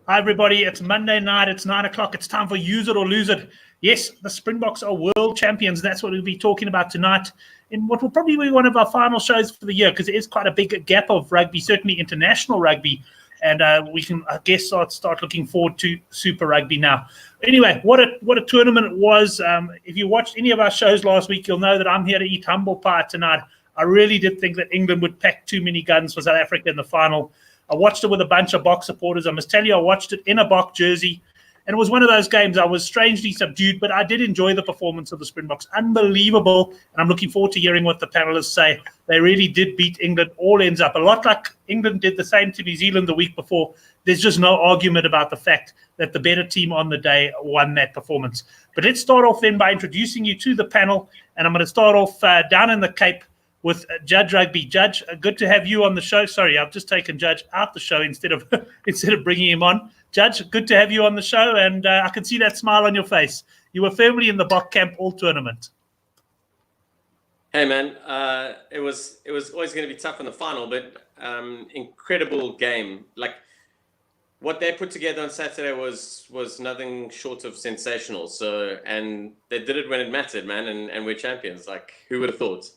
Hi, everybody. It's Monday night. It's 9 o'clock. It's time for Use It or Lose It. Yes, the Springboks are world champions. That's what we'll be talking about tonight in what will probably be one of our final shows for the year, because it is quite a big gap of rugby, certainly international rugby. And we can, I guess, start looking forward to Super Rugby now. Anyway, what a tournament it was. If you watched any of our shows last week, you'll know that I'm here to eat humble pie tonight. I really did think that England would pack too many guns for South Africa in the final. I watched it with a bunch of Bok supporters. I must tell you, I watched it in a Bok jersey. And it was one of those games I was strangely subdued, but I did enjoy the performance of the Springboks. Unbelievable. And I'm looking forward to hearing what the panelists say. They really did beat England all ends up. A lot like England did the same to New Zealand the week before. There's just no argument about the fact that the better team on the day won that performance. But let's start off then by introducing you to the panel. And I'm going to start off down in the Cape with Judge Rugby. Judge, good to have you on the show. Sorry, I've just taken Judge out the show instead of bringing him on. Judge, good to have you on the show, and I can see that smile on your face. You were firmly in the Bok camp all tournament. Hey man, it was always going to be tough in the final, but incredible game. Like what they put together on Saturday was nothing short of sensational. So, and they did it when it mattered, man, and we're champions. Like, who would have thought?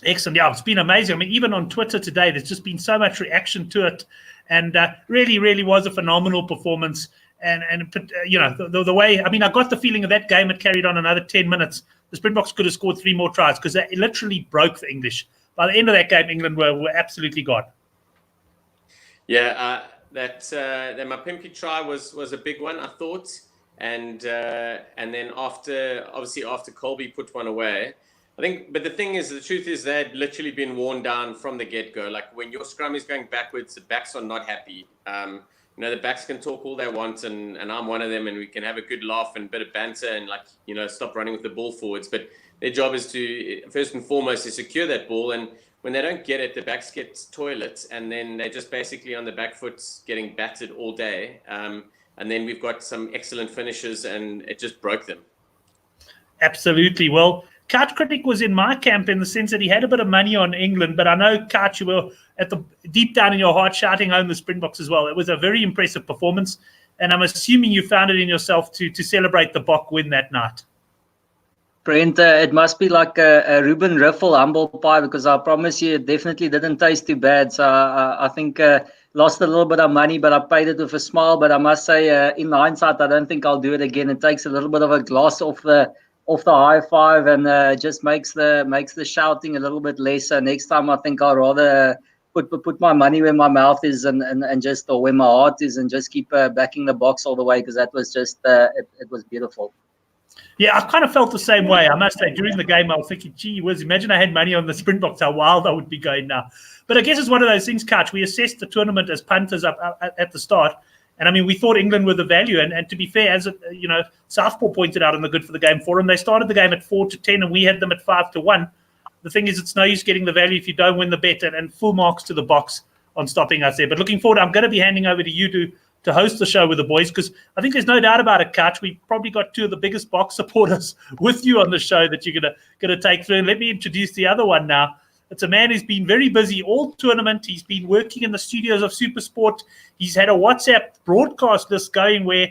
Excellent. Yeah, it's been amazing. I mean, even on Twitter today, there's just been so much reaction to it, and really, really was a phenomenal performance. And you know, the way, I mean, I got the feeling of that game had carried on another 10 minutes. The Springboks could have scored 3 more tries because they literally broke the English. By the end of that game, England were absolutely gone. Yeah, that Mapimpi try was a big one, I thought, and then after Colby put one away. I think, but the thing is, the truth is they'd literally been worn down from the get-go. Like when your scrum is going backwards, the backs are not happy. You know, the backs can talk all they want, and I'm one of them, and we can have a good laugh and a bit of banter and, like, you know, stop running with the ball forwards. But their job is to, first and foremost, to secure that ball. And when they don't get it, the backs get toilets, and then they're just basically on the back foot getting battered all day. And then we've got some excellent finishes, and it just broke them. Absolutely. Well, Couch Critic was in my camp in the sense that he had a bit of money on England, but I know, Couch, you were at the deep down in your heart shouting home the Springboks as well. It was a very impressive performance, and I'm assuming you found it in yourself to celebrate the Bok win that night. Brent, it must be like a Ruben Riffle humble pie, because I promise you it definitely didn't taste too bad. So I think lost a little bit of money, but I paid it with a smile. But I must say, in hindsight, I don't think I'll do it again. It takes a little bit of a gloss off the high five, and just makes the shouting a little bit lesser. Next time, I think I'll rather put my money where my mouth is and just, or where my heart is, and just keep backing the Boks all the way, because that was just it was beautiful. Yeah, I kind of felt the same way. I must say, during the game, I was thinking, gee whiz, imagine I had money on the Springboks, how wild I would be going now. But I guess it's one of those things, Couch. We assessed the tournament as punters up at the start. And I mean, we thought England were the value. And to be fair, as you know, Southpaw pointed out in the Good for the Game forum, they started the game at 4-10, and we had them at 5-1. The thing is, it's no use getting the value if you don't win the bet, and full marks to the Boks on stopping us there. But looking forward, I'm going to be handing over to you to host the show with the boys, because I think there's no doubt about it, Couch. We've probably got 2 of the biggest Boks supporters with you on the show that you're gonna take through. And let me introduce the other one now. It's a man who's been very busy all tournament. He's been working in the studios of SuperSport. He's had a WhatsApp broadcast list going where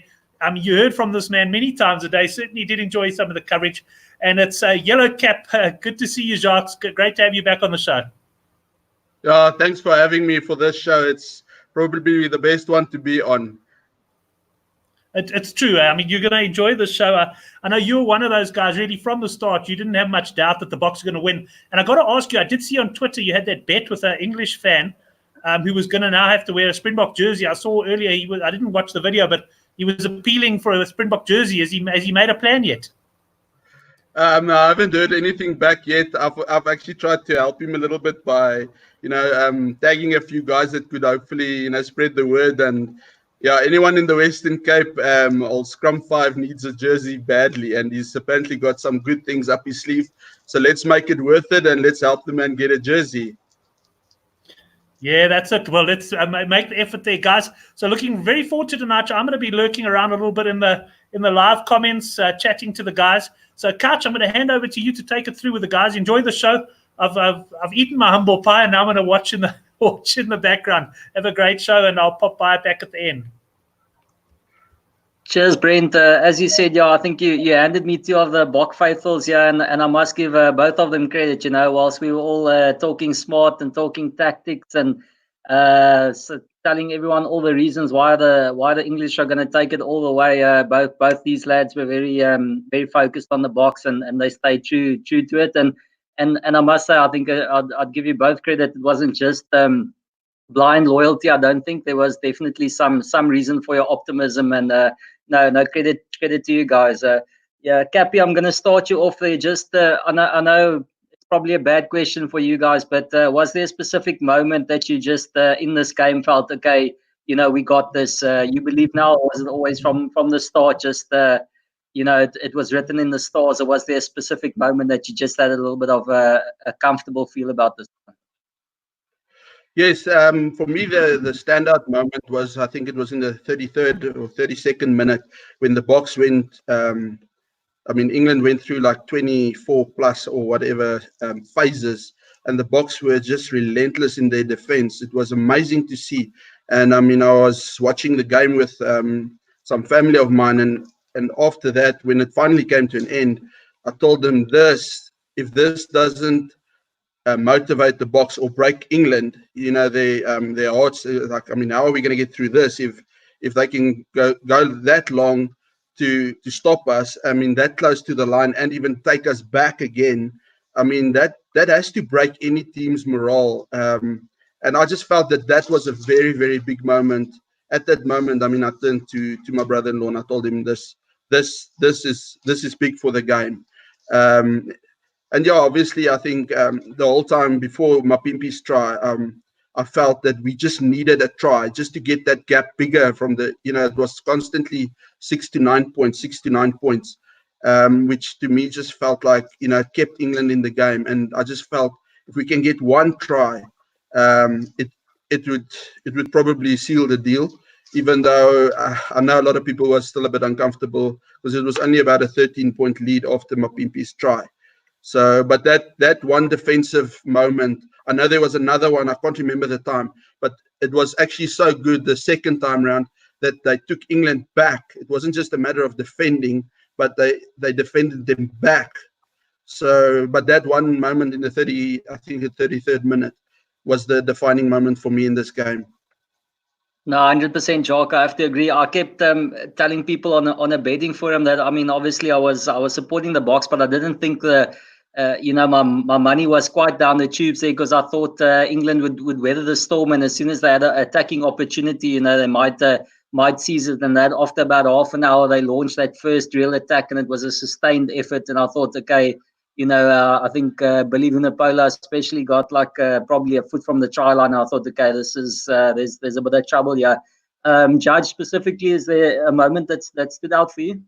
you heard from this man many times a day. Certainly did enjoy some of the coverage. And it's Yellow Cap. Good to see you, Jacques. Great to have you back on the show. Thanks for having me for this show. It's probably the best one to be on. It's true. I mean, you're going to enjoy the show. I know you're one of those guys, really, from the start. You didn't have much doubt that the Boks are going to win. And I got to ask you, I did see on Twitter you had that bet with an English fan who was going to now have to wear a Springbok jersey. I saw earlier, I didn't watch the video, but he was appealing for a Springbok jersey. Has he made a plan yet? No, I haven't heard anything back yet. I've actually tried to help him a little bit by, tagging a few guys that could hopefully, spread the word. And yeah, anyone in the Western Cape, old Scrum 5 needs a jersey badly, and he's apparently got some good things up his sleeve. So let's make it worth it, and let's help the man get a jersey. Yeah, that's it. Well, let's make the effort there, guys. So looking very forward to tonight. I'm going to be lurking around a little bit in the live comments, chatting to the guys. So, Couch, I'm going to hand over to you to take it through with the guys. Enjoy the show. I've eaten my humble pie, and now I'm going to watch in the background. Have a great show, and I'll pop by back at the end. Cheers, Brent. As you said, yeah, I think you handed me two of the Bok faithfuls, yeah, and I must give both of them credit. Whilst we were all talking smart and talking tactics and so telling everyone all the reasons why the English are going to take it all the way, both these lads were very focused on the box and they stayed true to it. And I must say, I think I'd give you both credit. It wasn't just blind loyalty. I don't think there was definitely some reason for your optimism, and no credit to you guys. Yeah, Cappy, I'm going to start you off there. Just I know it's probably a bad question for you guys, but was there a specific moment that you just in this game felt, okay, we got this? You believe now, or was it always from the start? Just it was written in the stars, or was there a specific moment that you just had a little bit of a comfortable feel about this? Yes, for me, the standout moment was, I think it was in the 33rd or 32nd minute when the box went, England went through like 24 plus or whatever phases, and the box were just relentless in their defense. It was amazing to see. And I was watching the game with some family of mine, and after that, when it finally came to an end, I told them if this doesn't motivate the box or break England, their hearts, how are we going to get through this if they can go that long to stop us, that close to the line and even take us back again. That has to break any team's morale. And I just felt that was a very, very big moment. At that moment, I turned to my brother-in-law and I told him this is big for the game. And yeah, obviously, I think the whole time before Mapimpi's try, I felt that we just needed a try just to get that gap bigger from it was constantly 69 points, which to me just felt like, it kept England in the game. And I just felt if we can get one try, it would probably seal the deal, even though I know a lot of people were still a bit uncomfortable because it was only about a 13-point lead after Mapimpi's try. So, but that one defensive moment, I know there was another one, I can't remember the time, but it was actually so good the second time round that they took England back. It wasn't just a matter of defending, but they defended them back. So, but that one moment in the 33rd minute was the defining moment for me in this game. No, 100%, Jock. I have to agree. I kept telling people on a betting forum that obviously I was supporting the box, but I didn't think my money was quite down the tubes there because I thought England would weather the storm, and as soon as they had an attacking opportunity, they might seize it. And that after about half an hour, they launched that first real attack, and it was a sustained effort. And I thought, okay. I think Billy Vunipola especially got probably a foot from the try line. I thought, okay, this is there's a bit of trouble here. Judge, specifically, is there a moment that stood out for you?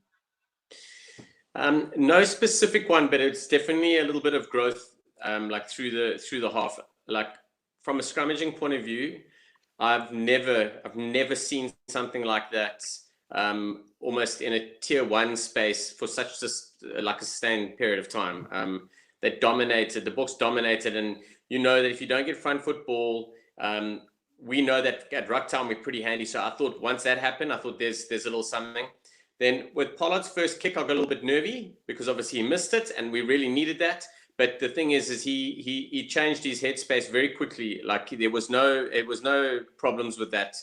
No specific one, but it's definitely a little bit of growth, through the half. Like from a scrummaging point of view, I've never seen something like that. Almost in a tier one space for such just like a sustained period of time. They dominated, the Boks dominated, and that if you don't get front football, we know that at Rucktown we're pretty handy. So I thought once that happened, I thought there's a little something. Then with Pollard's first kick, I got a little bit nervy because obviously he missed it, and we really needed that. But the thing is he changed his headspace very quickly. Like there was no problems with that.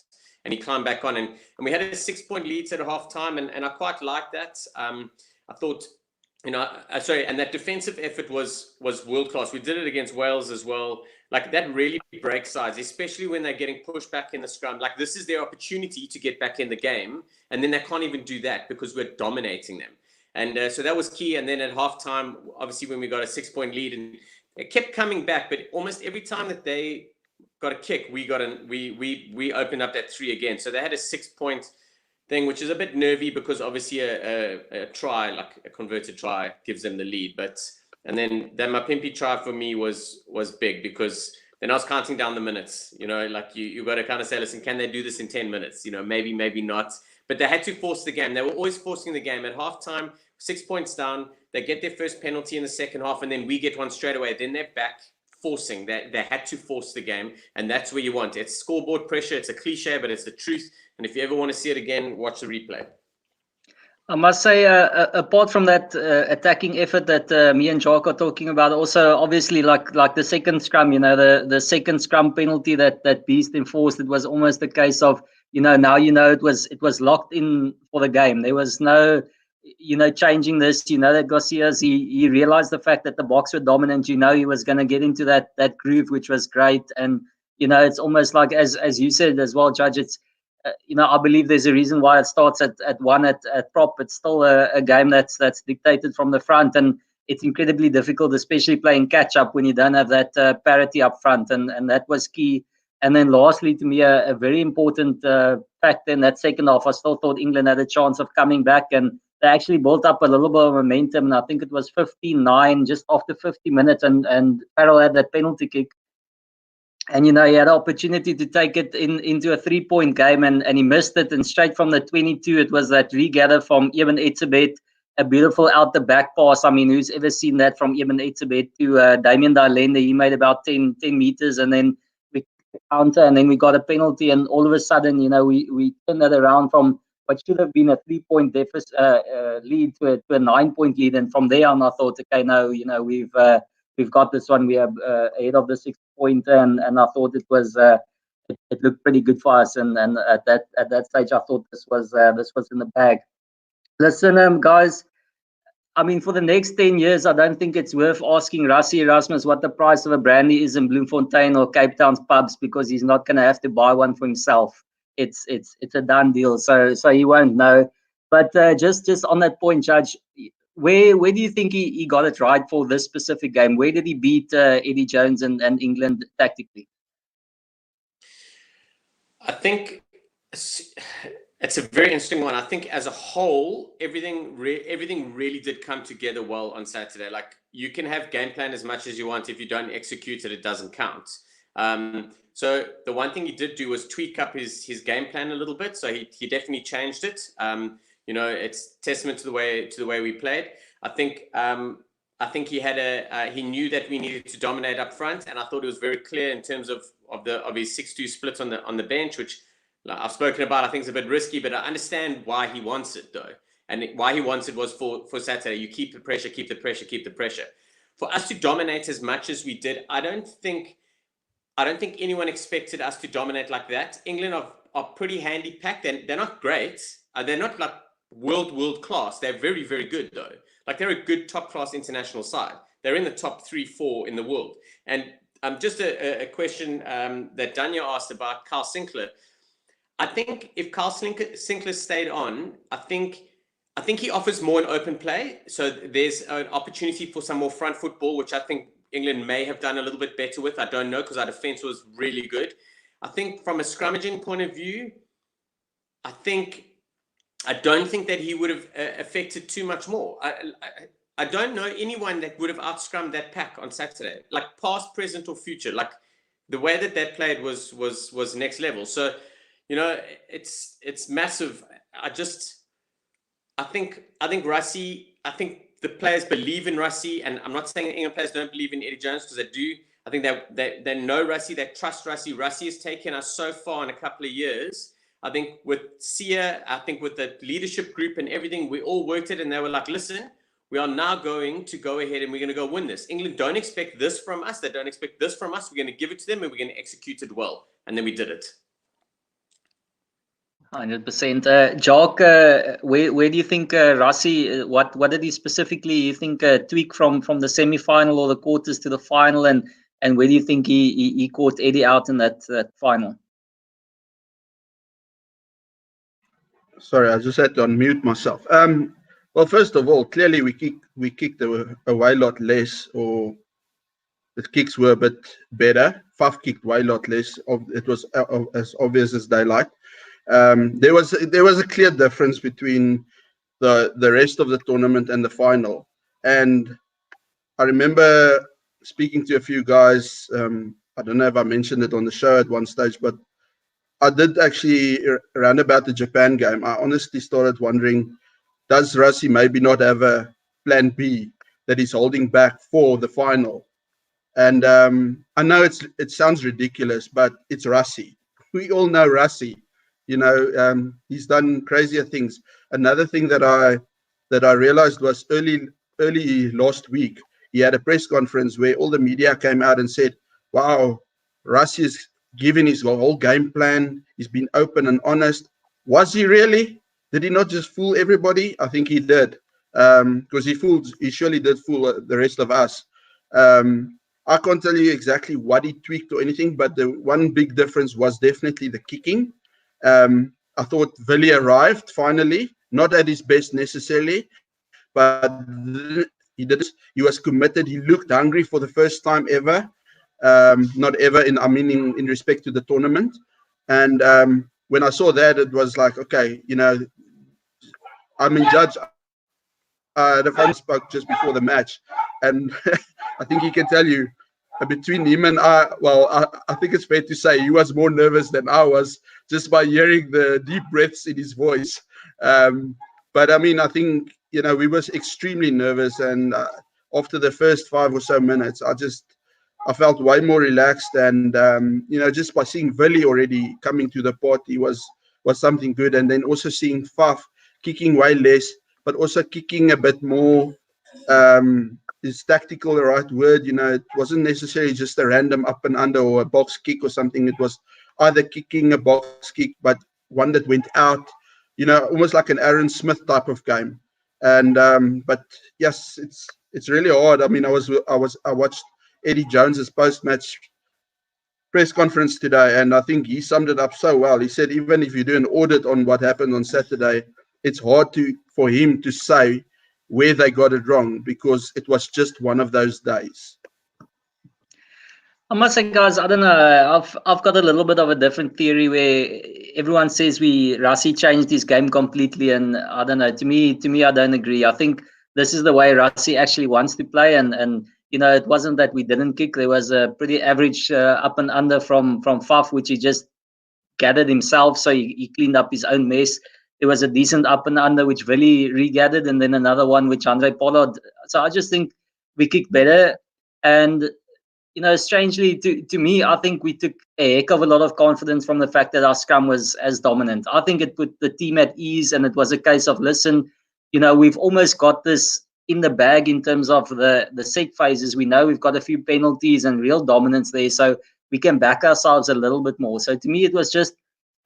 And he climbed back on, and we had a 6-point lead at half time, and I quite liked that. I thought, and that defensive effort was world class. We did it against Wales as well. Like that really breaks sides, especially when they're getting pushed back in the scrum. Like this is their opportunity to get back in the game, and then they can't even do that because we're dominating them. And so that was key. And then at halftime, obviously when we got a 6-point lead, and it kept coming back, but almost every time that they got a kick, we opened up that 3 again. So they had a 6-point thing, which is a bit nervy because obviously a try, like a converted try, gives them the lead. And then that Mapimpi try for me was big because then I was counting down the minutes. You got to kind of say, listen, can they do this in 10 minutes? Maybe not. But they had to force the game. They were always forcing the game. At halftime, 6 points down, they get their first penalty in the second half, and then we get one straight away. Then they're back forcing. They had to force the game, and that's where you want it. It's scoreboard pressure. It's a cliche, but it's the truth. And if you ever want to see it again, watch the replay. I must say, apart from that attacking effort that me and Jacques are talking about, also obviously like the second scrum, the second scrum penalty that Beast enforced, it was almost a case of, now it was locked in for the game. There was no, changing this. That Garcia's he realized the fact that the Boks were dominant. He was going to get into that groove, which was great. And it's almost like as you said as well, Judge. I believe there's a reason why it starts at one at prop. It's still a game that's dictated from the front, and it's incredibly difficult, especially playing catch up when you don't have that parity up front, and that was key. And then lastly, to me, a very important fact in that second half, I still thought England had a chance of coming back, and they actually built up a little bit of momentum. And I think it was 15-9 just after 50 minutes, and Farrell had that penalty kick. And he had an opportunity to take it into a 3-point game, and he missed it. And straight from the 22, it was that regather from Eben Etzebeth, a beautiful out the back pass. I mean, who's ever seen that from Eben Etzebeth to Damien Dahlende? He made about 10 meters, and then we counter, and then we got a penalty. And all of a sudden, we turned that around from what should have been a 3-point deficit lead to a 9-point lead. And from there on, I thought, okay, no, we've got this one. We are ahead of the 6-pointer, and I thought it was it looked pretty good for us. And at that stage, I thought this was in the bag. Listen, guys. I mean, for the next 10 years, I don't think it's worth asking Rassie Erasmus what the price of a brandy is in Bloemfontein or Cape Town's pubs, because he's not going to have to buy one for himself. It's a done deal. So he won't know. But just on that point, Judge, where do you think he got it right for this specific game? Where did he beat Eddie Jones and England tactically? I think it's a very interesting one. I think as a whole, everything really did come together well on Saturday. Like, you can have game plan as much as you want. If you don't execute it, it doesn't count. So the one thing he did do was tweak up his game plan a little bit. So he definitely changed it. It's testament to the way we played. I think he had he knew that we needed to dominate up front, and I thought it was very clear in terms of his 6-2 split on the bench, which I've spoken about. I think it's a bit risky, but I understand why he wants it though, and why he wants it was for Saturday. You keep the pressure. For us to dominate as much as we did, I don't think anyone expected us to dominate like that. England are pretty handy packed. They're not great. They're not like world class. They're very, very good though. Like, they're a good top class international side. They're in the top 3-4 in the world. And just a question that Danya asked about Carl Sinclair. I think if Carl Sinclair stayed on, I think he offers more an open play. So there's an opportunity for some more front football, which I think England may have done a little bit better with. I don't know, because our defense was really good. I think from a scrummaging point of view, I don't think that he would have affected too much more. I don't know anyone that would have outscrummed that pack on Saturday, like past, present, or future. Like, the way that played was next level. So, it's massive. I think Rassie. I think the players believe in Rassie, and I'm not saying England players don't believe in Eddie Jones, because they do. I think they know Rassie, they trust Rassie. Rassie has taken us so far in a couple of years. I think with Sia, I think with the leadership group and everything, we all worked it, and they were like, listen, we are now going to go ahead and we're going to go win this. England don't expect this from us. They don't expect this from us. We're going to give it to them, and we're going to execute it well. And then we did it. 100%. Jacques, where do you think Rassie, what did he specifically, you think, tweak from the semi-final or the quarters to the final, and where do you think he caught Eddie out in that final? Sorry, I just had to unmute myself. Well, first of all, clearly we kicked a way lot less, or the kicks were a bit better. Faf kicked way lot less. It was as obvious as daylight. There was a clear difference between the rest of the tournament and the final. And I remember speaking to a few guys. I don't know if I mentioned it on the show at one stage, but I did actually, around about the Japan game, I honestly started wondering, does Rassie maybe not have a plan B that he's holding back for the final? And I know it sounds ridiculous, but it's Rassie. We all know Rassie. He's done crazier things. Another thing that I realized was early last week, he had a press conference where all the media came out and said, wow, Rassie is giving his whole game plan. He's been open and honest. Was he really? Did he not just fool everybody? I think he did, because he surely did fool the rest of us. I can't tell you exactly what he tweaked or anything, but the one big difference was definitely the kicking. I thought Willie arrived finally, not at his best necessarily, but he was committed. He looked hungry for the first time ever. Not ever in respect to the tournament. And when I saw that, it was like, okay, Judge, the fan spoke just before the match, and I think he can tell you, between him and I think it's fair to say he was more nervous than I was, just by hearing the deep breaths in his voice. But I think we were extremely nervous, and after the first 5 or so minutes, I felt way more relaxed, and just by seeing Willie already coming to the party was something good, and then also seeing Faf kicking way less, but also kicking a bit more. Is tactical the right word? It wasn't necessarily just a random up and under or a box kick or something. It was either kicking a box kick, but one that went out, almost like an Aaron Smith type of game. And but yes, it's really hard. I watched Eddie Jones's post-match press conference today, and I think he summed it up so well. He said even if you do an audit on what happened on Saturday, it's hard for him to say where they got it wrong, because it was just one of those days. I must say, guys, I don't know. I've got a little bit of a different theory where everyone says Rassie changed his game completely, and I don't know. To me, I don't agree. I think this is the way Rassie actually wants to play, and it wasn't that we didn't kick. There was a pretty average up and under from Faf, which he just gathered himself, so he cleaned up his own mess. There was a decent up and under which Willie regathered, and then another one which Andre Pollard. So I just think we kicked better, and strangely to me, I think we took a heck of a lot of confidence from the fact that our scrum was as dominant. I think it put the team at ease, and it was a case of, listen, we've almost got this in the bag in terms of the set phases. We know we've got a few penalties and real dominance there, so we can back ourselves a little bit more. So to me, it was just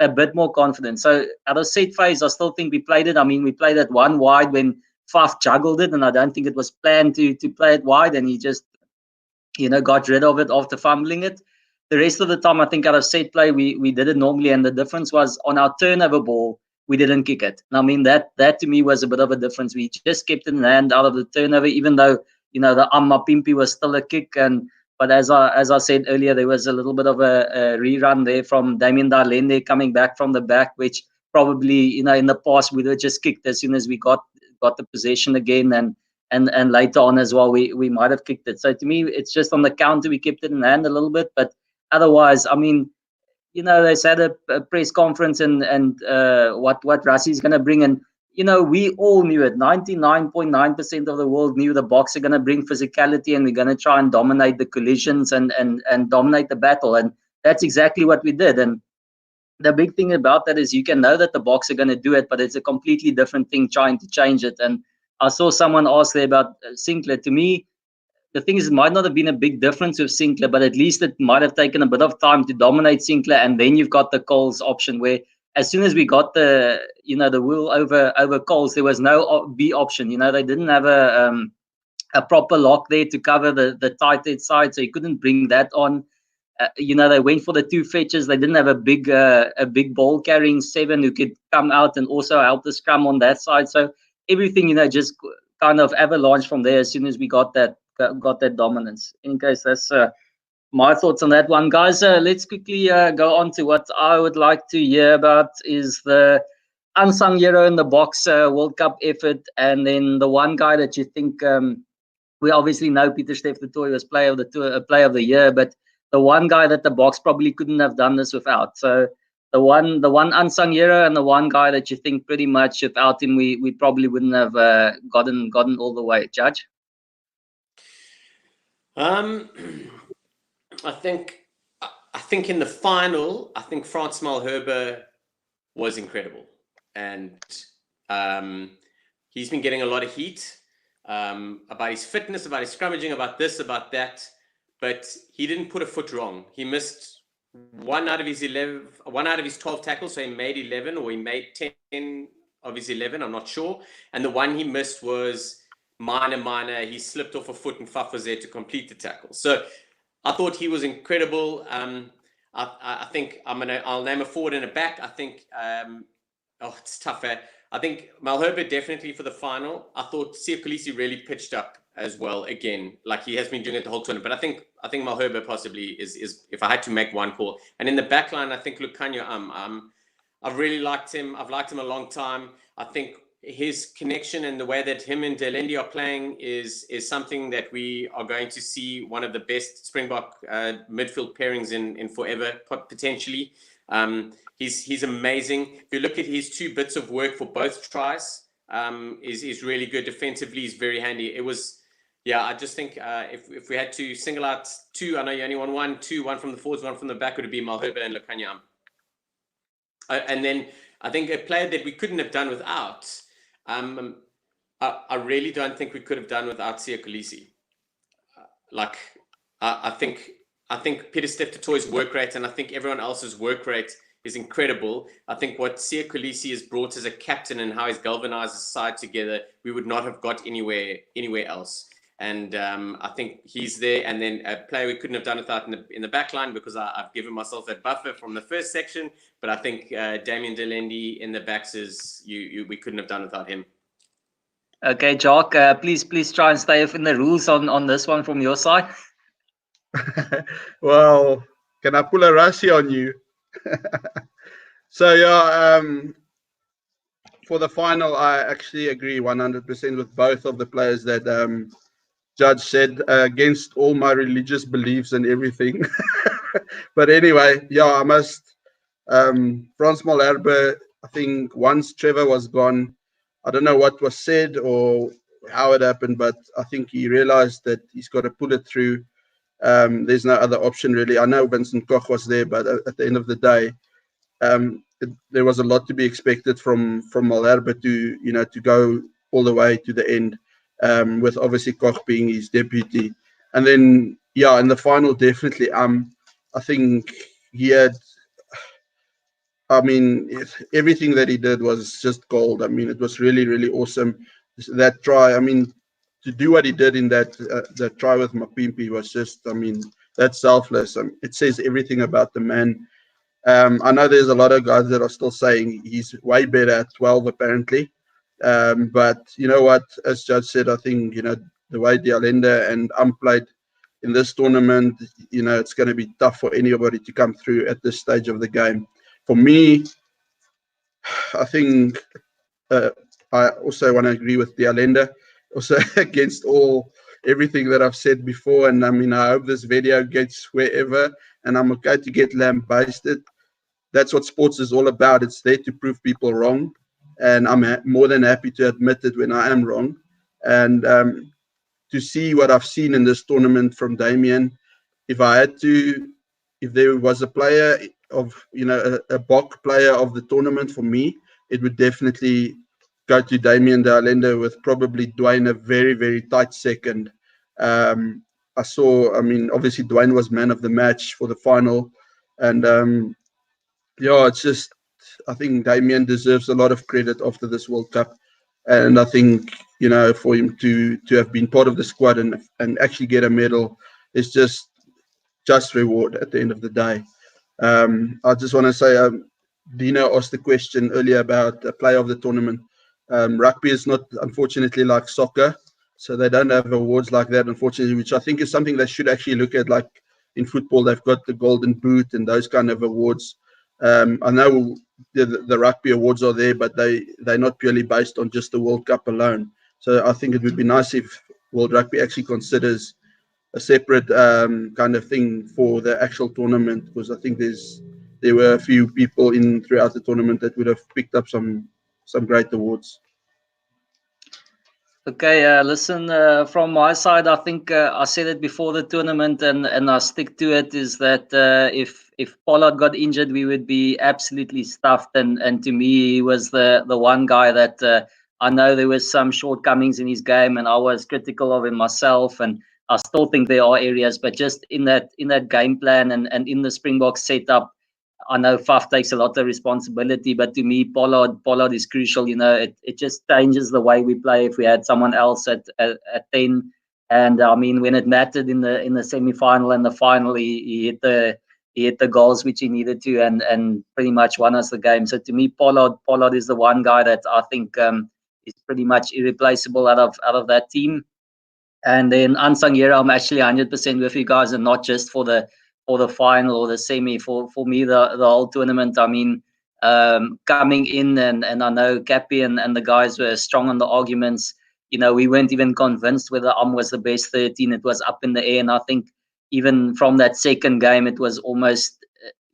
a bit more confidence. So at a set phase, I still think we played it. We played it one wide when Faf juggled it, and I don't think it was planned to play it wide, and he just got rid of it after fumbling it. The rest of the time, I think out of set play, we did it normally, and the difference was on our turnover ball, we didn't kick it. And that to me was a bit of a difference. We just kept it in hand out of the turnover, even though the Amma Pimpi was still a kick. But as I said earlier, there was a little bit of a rerun there from Damien Darlende coming back from the back, which probably in the past we would have just kicked as soon as we got the possession again, and later on as well we might have kicked it. So to me, it's just on the counter we kept it in hand a little bit, but otherwise, they said a press conference and what Rassie's going to bring, and we all knew it. 99.9% of the world knew the Boks are going to bring physicality, and we're going to try and dominate the collisions and dominate the battle, and that's exactly what we did. And the big thing about that is you can know that the Boks are going to do it, but it's a completely different thing trying to change it. And I saw someone ask there about Sinclair. To me, the thing is, it might not have been a big difference with Sinclair, but at least it might have taken a bit of time to dominate Sinclair, and then you've got the Coles option where as soon as we got the wheel over Coles, there was no B option. They didn't have a proper lock there to cover the tight head side, so you couldn't bring that on. They went for the two fetchers. They didn't have a big ball carrying 7 who could come out and also help the scrum on that side. So everything, just kind of avalanche from there as soon as we got that dominance. In case that's my thoughts on that one, guys. Let's quickly go on to what I would like to hear about is the unsung hero in the Boks World Cup effort, and then the one guy that you think we obviously know Pieter-Steph du Toit was player of the year, but the one guy that the Boks probably couldn't have done this without. So the one unsung hero and the one guy that you think pretty much without him we probably wouldn't have gotten all the way. Judge? I think in the final, I think Frans Malherbe was incredible. And he's been getting a lot of heat about his fitness, about his scrummaging, about this, about that. But he didn't put a foot wrong. He missed one out of his 12 tackles, so he made 11, or he made 10 of his 11, I'm not sure. And the one he missed was minor. He slipped off a foot and Faf was there to complete the tackle. So I thought he was incredible. I think I'll name a forward and a back. I think it's tough. I think Malherbe definitely for the final. I thought Siya Kolisi really pitched up as well again, like he has been doing it the whole tournament. But I think Malherbe possibly is if I had to make one call. And in the back line, I think Lukhanyo I've really liked him. I've liked him a long time. I think his connection and the way that him and Delende are playing is something that we are going to see one of the best Springbok midfield pairings in forever, potentially. He's amazing. If you look at his 2 bits of work for both tries, is really good. Defensively, he's very handy. It was, I just think if we had to single out 2, I know you only want one from the forwards, one from the back, would it be Malherbe and Lukhanyo. And then I think a player that we couldn't have done without, I really don't think we could have done without Siya Kolisi. I think Peter Steph Toy's work rate, and I think everyone else's work rate is incredible. I think what Siya Kolisi has brought as a captain and how he's galvanized his side together, we would not have got anywhere else. And I think he's there. And then a player we couldn't have done without in the back line, because I've given myself that buffer from the first section. But I think Damian Delende in the backs we couldn't have done without him. Okay, Jock, please try and stay within the rules on this one from your side. Well, can I pull a Rassie on you? So for the final, I actually agree 100% with both of the players that Judge said, against all my religious beliefs and everything. But anyway, I must. Frans Malherbe, I think once Trevor was gone, I don't know what was said or how it happened, but I think he realized that he's got to pull it through. There's no other option really. I know Vincent Koch was there, but at the end of the day, there was a lot to be expected from Malherbe to go all the way to the end, with obviously Koch being his deputy. And then in the final, definitely I think he had, everything that he did was just gold. It was really, really awesome. That try, to do what he did in that try with Mapimpi was just, that's selfless. It says everything about the man. I know there's a lot of guys that are still saying he's way better at 12 apparently. But you know what, as Judge said, I think, the way Delende and played in this tournament, it's going to be tough for anybody to come through at this stage of the game. For me, I think I also want to agree with Delende, also against everything that I've said before. And I hope this video gets wherever, and I'm okay to get lambasted. That's what sports is all about. It's there to prove people wrong, and I'm more than happy to admit it when I am wrong. And to see what I've seen in this tournament from Damian, if there was a player of, a Bok player of the tournament for me, it would definitely go to Damian Delende, with probably Dwayne a very, very tight second. I saw, obviously Dwayne was man of the match for the final. And it's just, I think Damian deserves a lot of credit after this World Cup. And I think, for him to have been part of the squad and actually get a medal is just reward at the end of the day. I just want to say, Dino asked the question earlier about the player of the tournament. Rugby is not, unfortunately, like soccer, so they don't have awards like that, unfortunately, which I think is something they should actually look at. Like in football, they've got the Golden Boot and those kind of awards. I know the rugby awards are there, but they're not purely based on just the World Cup alone. So I think it would be nice if World Rugby actually considers a separate kind of thing for the actual tournament, because I think there were a few people throughout the tournament that would have picked up some great awards. Okay, listen, from my side, I think I said it before the tournament, and I stick to it, is that if Pollard got injured, we would be absolutely stuffed. And to me, he was the one guy that I know there was some shortcomings in his game, and I was critical of him myself, and I still think there are areas, but just in that game plan and in the Springboks setup, I know Faf takes a lot of responsibility, but to me, Pollard is crucial. You know, it just changes the way we play if we had someone else at 10. And I mean, when it mattered in the semi-final and the final, he hit the goals which he needed to, and pretty much won us the game. So to me, Pollard is the one guy that I think is pretty much irreplaceable out of that team. And then unsung hero, I'm actually 100% with you guys, and not just for the final or the semi. For me, the whole tournament. I mean, coming in, and I know Cappy and the guys were strong on the arguments. You know, we weren't even convinced whether was the best 13. It was up in the air, and I think even from that second game, it was almost.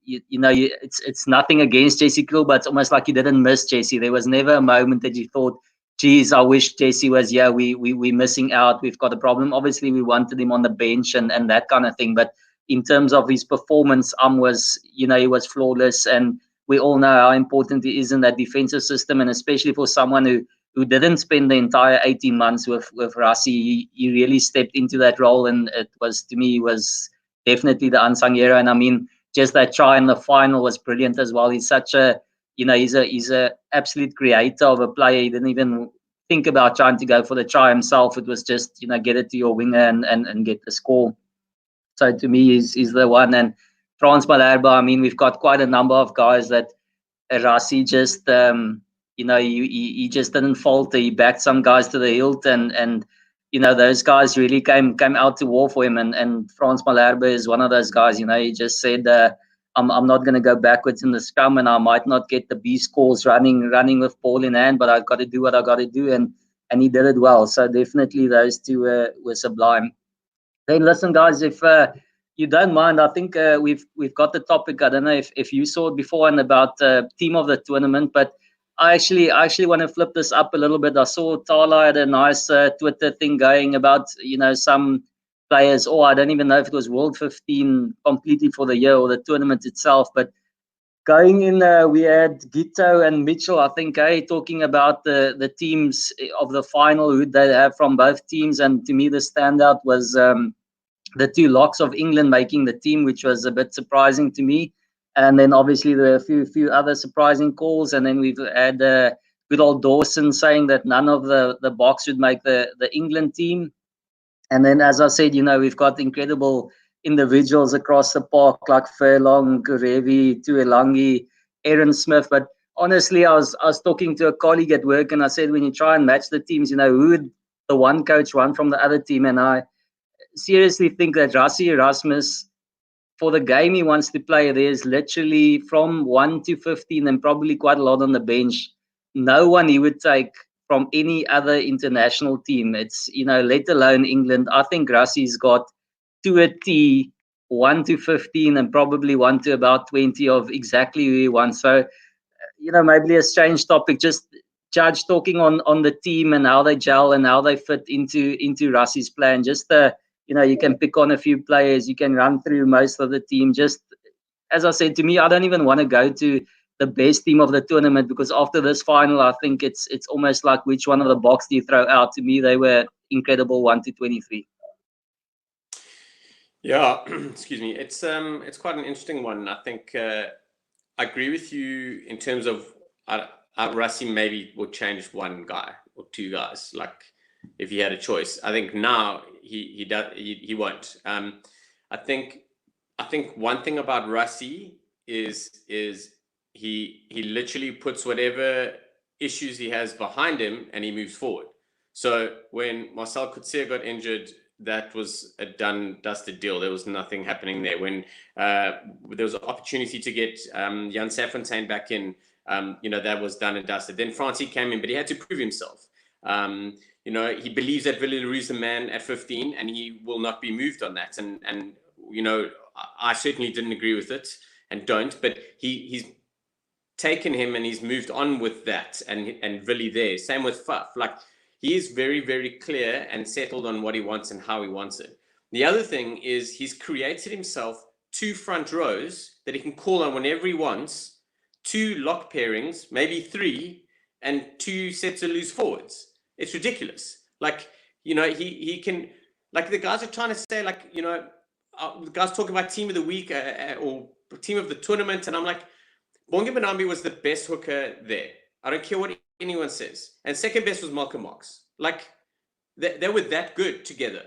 It's nothing against Jesse Kriel, but it's almost like you didn't miss Jesse. There was never a moment that you thought, geez, I wish Jesse was here. We're missing out. We've got a problem. Obviously, we wanted him on the bench and that kind of thing. But in terms of his performance, was, he was flawless. And we all know how important he is in that defensive system. And especially for someone who didn't spend the entire 18 months with Rassie, he really stepped into that role. And it was, to me, was definitely the unsung hero. And I mean, just that try in the final was brilliant as well. He's such a he's a absolute creator of a player. He didn't even think about trying to go for the try himself. It was just, get it to your winger and get the score. So to me, he's the one. And Frans Malherbe, I mean, we've got quite a number of guys that Rassie just, he just didn't falter. He backed some guys to the hilt, and those guys really came out to war for him. And Frans Malherbe is one of those guys. He just said, I'm not going to go backwards in the scrum, and I might not get the B scores running with ball in hand, but I've got to do what I got to do, and he did it well. So definitely those two were sublime. Then listen, guys, if you don't mind, I think we've got the topic. I don't know if you saw it before, and about team of the tournament, but I actually want to flip this up a little bit. I saw Tala had a nice Twitter thing going about some players, or I don't even know if it was World 15 completely for the year or the tournament itself. But going in, we had Gito and Mitchell, I think, talking about the teams of the final, who they have from both teams. And to me, the standout was the two locks of England making the team, which was a bit surprising to me. And then obviously there are a few other surprising calls. And then we've had good old Dawson saying that none of the Boks would make the England team. And then, as I said, we've got incredible individuals across the park, like Furlong, Revi, Tuelangi, Aaron Smith. But honestly, I was talking to a colleague at work, and I said, when you try and match the teams, who would the one coach run from the other team? And I seriously think that Rassie Erasmus, for the game he wants to play, there's literally from 1 to 15 and probably quite a lot on the bench. No one he would take from any other international team. It's, let alone England. I think Rassie's got to a T, 1 to 15 and probably 1 to about 20 of exactly who he wants. So, maybe a strange topic, just Judge talking on the team and how they gel and how they fit into Rassie's plan. Just you can pick on a few players, you can run through most of the team. Just as I said, to me, I don't even want to go to the best team of the tournament, because after this final, I think it's almost like which one of the Boks do you throw out? To me, they were incredible 1 to 23. Yeah, excuse me. It's quite an interesting one. I think I agree with you in terms of Rassie maybe would change one guy or two guys, like if he had a choice. I think now he won't. I think one thing about Rassie is he literally puts whatever issues he has behind him and he moves forward. So when Marcel Coetzee got injured, that was a done-dusted deal. There was nothing happening there. When there was an opportunity to get Jan Safontaine back in, that was done and dusted. Then Francie came in, but he had to prove himself. He believes that Willie Leroux is the man at 15, and he will not be moved on that. And I certainly didn't agree with it and don't, but he's taken him and he's moved on with that, and Willie there. Same with Faf. Like, he is very, very clear and settled on what he wants and how he wants it. The other thing is he's created himself 2 front rows that he can call on whenever he wants, 2 lock pairings, maybe 3, and 2 sets of loose forwards. It's ridiculous. Like, you know, he can, like the guys are trying to say, like, you know, the guys talking about team of the week or team of the tournament. And I'm like, Bongi Benambi was the best hooker there. I don't care what anyone says. And second best was Malcolm Marx. Like, they were that good together.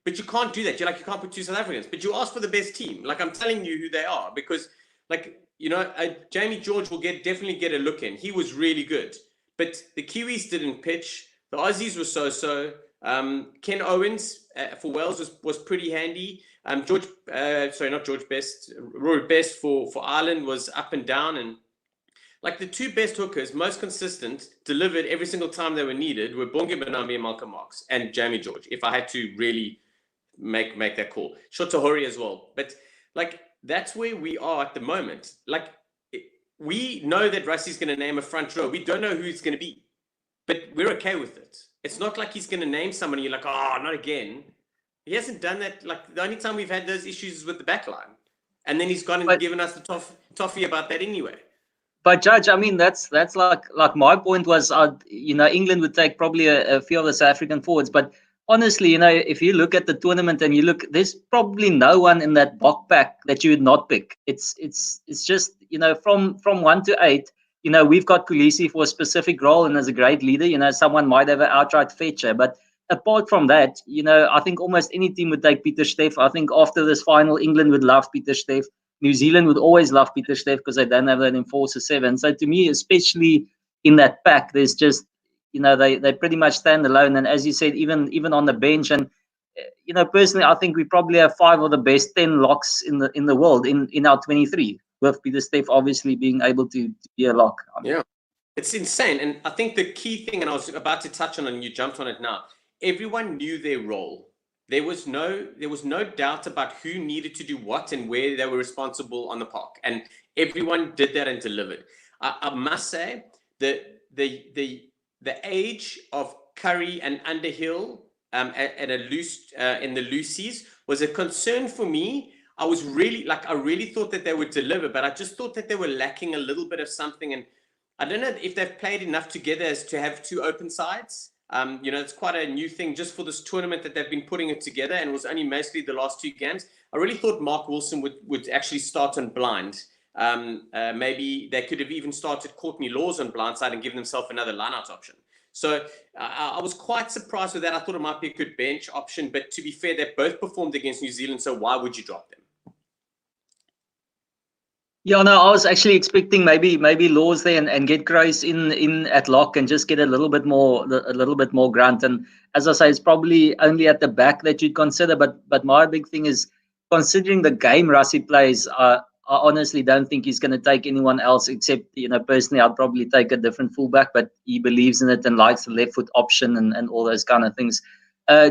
But you can't do that. You can't put 2 South Africans. But you ask for the best team. Like, I'm telling you who they are. Because, like, you know, Jamie George will definitely get a look in. He was really good. But the Kiwis didn't pitch. The Aussies were so-so. Ken Owens for Wales was pretty handy. Rory Best for Ireland was up and down. And like the 2 best hookers, most consistent, delivered every single time they were needed were Bongi Benambi and Malcolm Marx and Jamie George, if I had to really make that call. Shotahori as well. But like, that's where we are at the moment. Like, we know that Rusty's going to name a front row. We don't know who it's going to be, but we're okay with it. It's not like he's going to name someone you're like, oh, not again. He hasn't done that. Like, the only time we've had those issues is with the back line. And then he's gone and given us the toffee about that anyway. But Judge, I mean, that's like my point was, you know, England would take probably a few of the South African forwards. But honestly, you know, if you look at the tournament and you look, there's probably no one in that Bok pack that you would not pick. It's just, you know, from 1 to 8, you know, we've got Kulisi for a specific role and as a great leader. You know, someone might have an outright fetcher, but apart from that, you know, I think almost any team would take Pieter Steff. I think after this final, England would love Pieter Steff. New Zealand would always love Pieter Steff because they don't have that enforcer 7. So to me, especially in that pack, there's just, you know, they pretty much stand alone. And as you said, even on the bench, and you know, personally, I think we probably have 5 of the best 10 locks in the world in our 23, with Pieter Steff obviously being able to be a lock. Yeah, it's insane. And I think the key thing, and I was about to touch on, and you jumped on it now. Everyone knew their role. There was no doubt about who needed to do what and where they were responsible on the park, and everyone did that and delivered. I must say that the age of Curry and Underhill at a loose in the loosies was a concern for me. I really thought that they would deliver, but I just thought that they were lacking a little bit of something. And I don't know if they've played enough together as to have 2 open sides. You know, it's quite a new thing just for this tournament that they've been putting it together, and it was only mostly the last 2 games. I really thought Mark Wilson would actually start on blind. Maybe they could have even started Courtney Laws on blind side and given themselves another line-out option. So I was quite surprised with that. I thought it might be a good bench option, but to be fair, they both performed against New Zealand, so why would you drop them? Yeah, no, I was actually expecting maybe Laws there and get Grace in at lock and just get a little bit more grunt. And as I say, it's probably only at the back that you'd consider. But my big thing is, considering the game Rassie plays, I honestly don't think he's going to take anyone else except, you know, personally, I'd probably take a different fullback, but he believes in it and likes the left foot option and all those kind of things.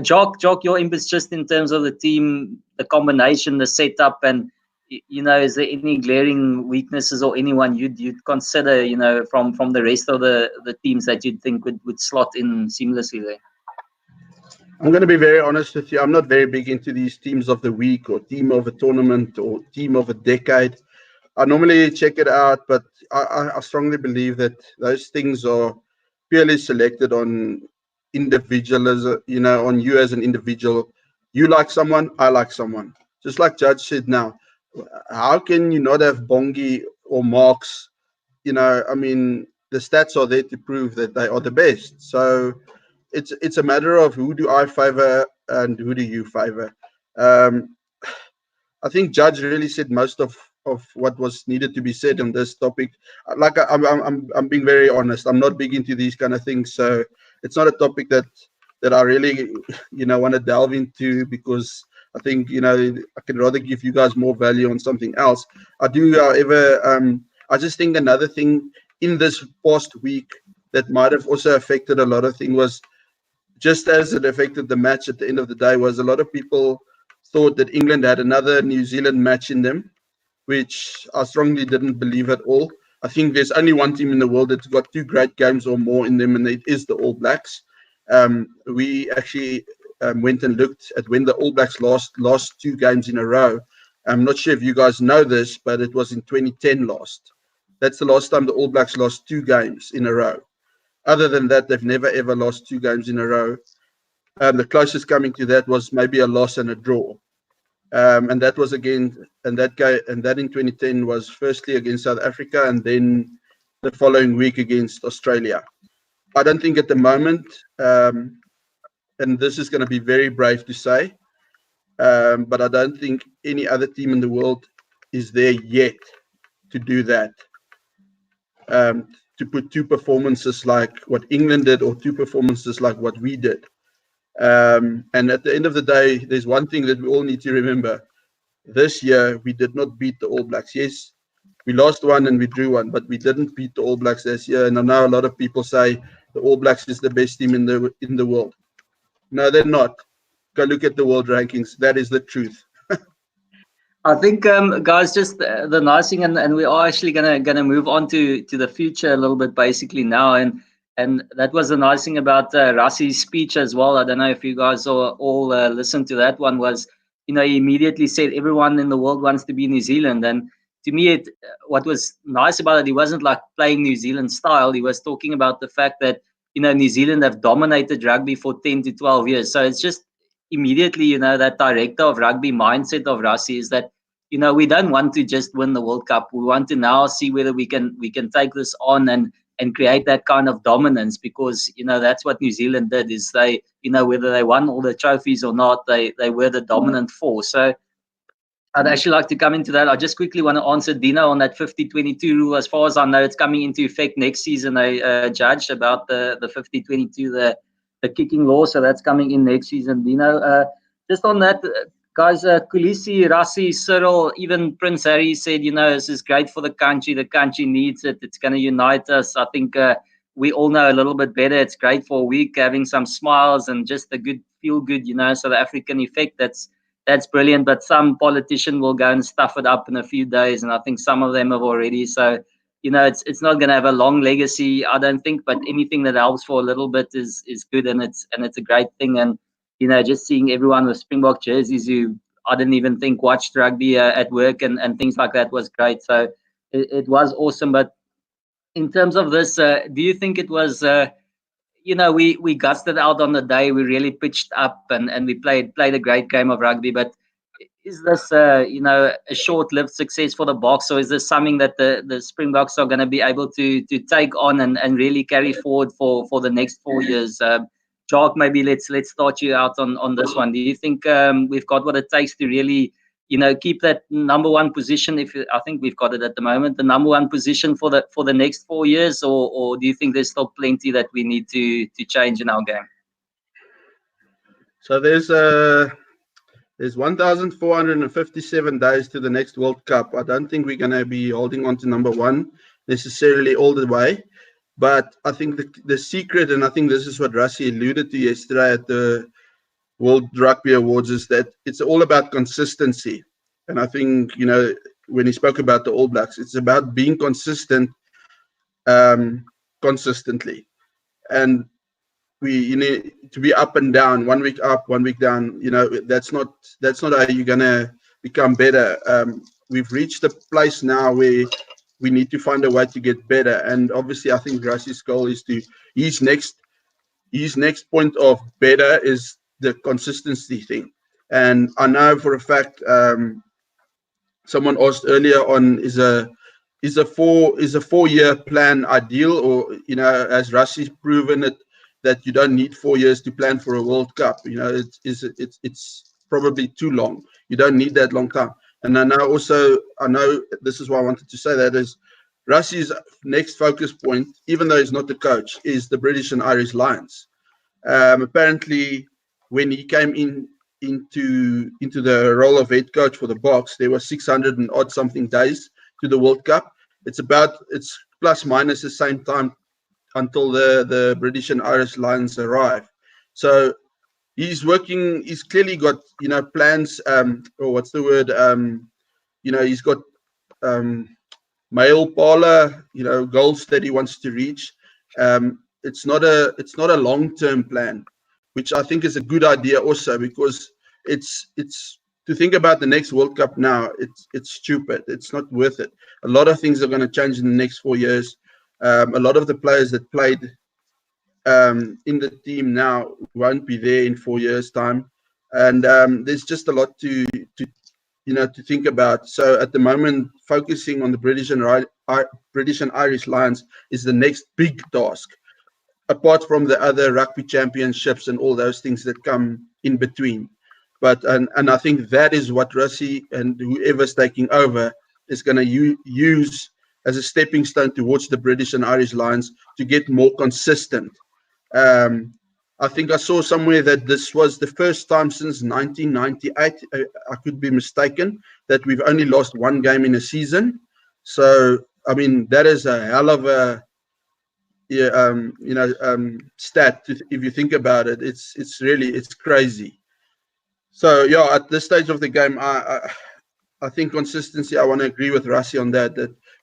Jock, your inputs just in terms of the team, the combination, the setup, and you know, is there any glaring weaknesses or anyone you'd consider, you know, from the rest of the teams that you'd think would slot in seamlessly there? I'm going to be very honest with you. I'm not very big into these teams of the week or team of a tournament or team of a decade. I normally check it out, but I strongly believe that those things are purely selected on individualism, you know, on you as an individual. You like someone, I like someone. Just like Judge said now, how can you not have Bongi or Marx? You know, I mean, the stats are there to prove that they are the best. So it's a matter of who do I favor and who do you favor. I think Judge really said most of what was needed to be said on this topic. Like I'm being very honest. I'm not big into these kind of things, so it's not a topic that I really, you know, want to delve into, because I think, you know, I can rather give you guys more value on something else. I do, however, I just think another thing in this past week that might have also affected a lot of things was, just as it affected the match at the end of the day, was a lot of people thought that England had another New Zealand match in them, which I strongly didn't believe at all. I think there's only one team in the world that's got 2 great games or more in them, and it is the All Blacks. we actually went and looked at when the All Blacks lost 2 games in a row. I'm not sure if you guys know this, but it was in 2010 last. That's the last time the All Blacks lost 2 games in a row. Other than that, they've never ever lost 2 games in a row. The closest coming to that was maybe a loss and a draw. And that was again, and that in 2010 was firstly against South Africa, and then the following week against Australia. I don't think at the moment, and this is going to be very brave to say, but I don't think any other team in the world is there yet to do that. To put 2 performances like what England did, or 2 performances like what we did. And at the end of the day, there's one thing that we all need to remember. This year, we did not beat the All Blacks. Yes, we lost 1 and we drew 1, but we didn't beat the All Blacks this year. And I know a lot of people say the All Blacks is the best team in the world. No, they're not. Go look at the world rankings. That is the truth. I think, guys, just the nice thing, and we are actually gonna move on to the future a little bit, basically now, and that was the nice thing about Rassie's speech as well. I don't know if you guys all listened to that one. Was, he immediately said everyone in the world wants to be New Zealand, and to me, what was nice about it, he wasn't like playing New Zealand style. He was talking about the fact that New Zealand have dominated rugby for 10 to 12 years, so it's just immediately that director of rugby mindset of Rassie is that we don't want to just win the World Cup. We want to now see whether we can take this on and create that kind of dominance, because that's what New Zealand did. Is they whether they won all the trophies or not, they were the dominant force. So I'd actually like to come into that. I just quickly want to answer Dino on that 50-22 rule. As far as I know, it's coming into effect next season. I judged about the 50-22 the kicking law, so that's coming in next season. Dino, just on that. Guys, Kulisi, Rassie, Cyril, even Prince Harry said, this is great for the country. The country needs it. It's going to unite us. I think we all know a little bit better. It's great for a week, having some smiles and just a good feel good, South African effect. That's brilliant. But some politician will go and stuff it up in a few days, and I think some of them have already. So, it's not going to have a long legacy, I don't think. But anything that helps for a little bit is good, and it's a great thing. And just seeing everyone with Springbok jerseys who I didn't even think watched rugby at work and things like that was great. So it was awesome. But in terms of this, do you think it was, we gusted out on the day, we really pitched up and we played a great game of rugby. But is this, a short-lived success for the Boks, or is this something that the Springboks are going to be able to take on and really carry forward for the next 4 years? Jock, maybe let's start you out on this one. Do you think we've got what it takes to really, keep that number 1 position? I think we've got it at the moment, the number 1 position for the next 4 years, or do you think there's still plenty that we need to change in our game? So there's 1,457 days to the next World Cup. I don't think we're going to be holding on to number 1 necessarily all the way. But I think the secret, and I think this is what Rassie alluded to yesterday at the World Rugby Awards, is that it's all about consistency. And I think, when he spoke about the All Blacks, it's about being consistent consistently. And we need to be up and down, 1 week up, 1 week down. That's not how you're going to become better. We've reached a place now where we need to find a way to get better, and obviously, I think Rassie's goal is his next point of better is the consistency thing. And I know for a fact, someone asked earlier on, is a 4-year plan ideal, or has Rassie's proven it that you don't need 4 years to plan for a World Cup? It's probably too long. You don't need that long time. And I know this is why I wanted to say that, is Rassie's next focus point, even though he's not the coach, is the British and Irish Lions. Apparently, when he came into the role of head coach for the Boks, there were 600 and odd something days to the World Cup. It's plus minus the same time until the British and Irish Lions arrive. So he's clearly got plans, or what's the word, he's got male parlor goals that he wants to reach. it's not a long-term plan, which I think is a good idea also, because it's to think about the next World Cup now, it's stupid. It's not worth it. A lot of things are going to change in the next 4 years. A lot of the players that played in the team now won't be there in 4 years' time, and there's just a lot to think about. So at the moment, focusing on the British and Irish Lions is the next big task, apart from the other rugby championships and all those things that come in between. But and I think that is what Rassie and whoever's taking over is going to use as a stepping stone towards the British and Irish Lions to get more consistent. I think I saw somewhere that this was the first time since 1998, I could be mistaken, that we've only lost one game in a season. So, I mean, that is a hell of a stat. If you think about it, it's crazy. So, yeah, at this stage of the game, I think consistency, I want to agree with Rassie on that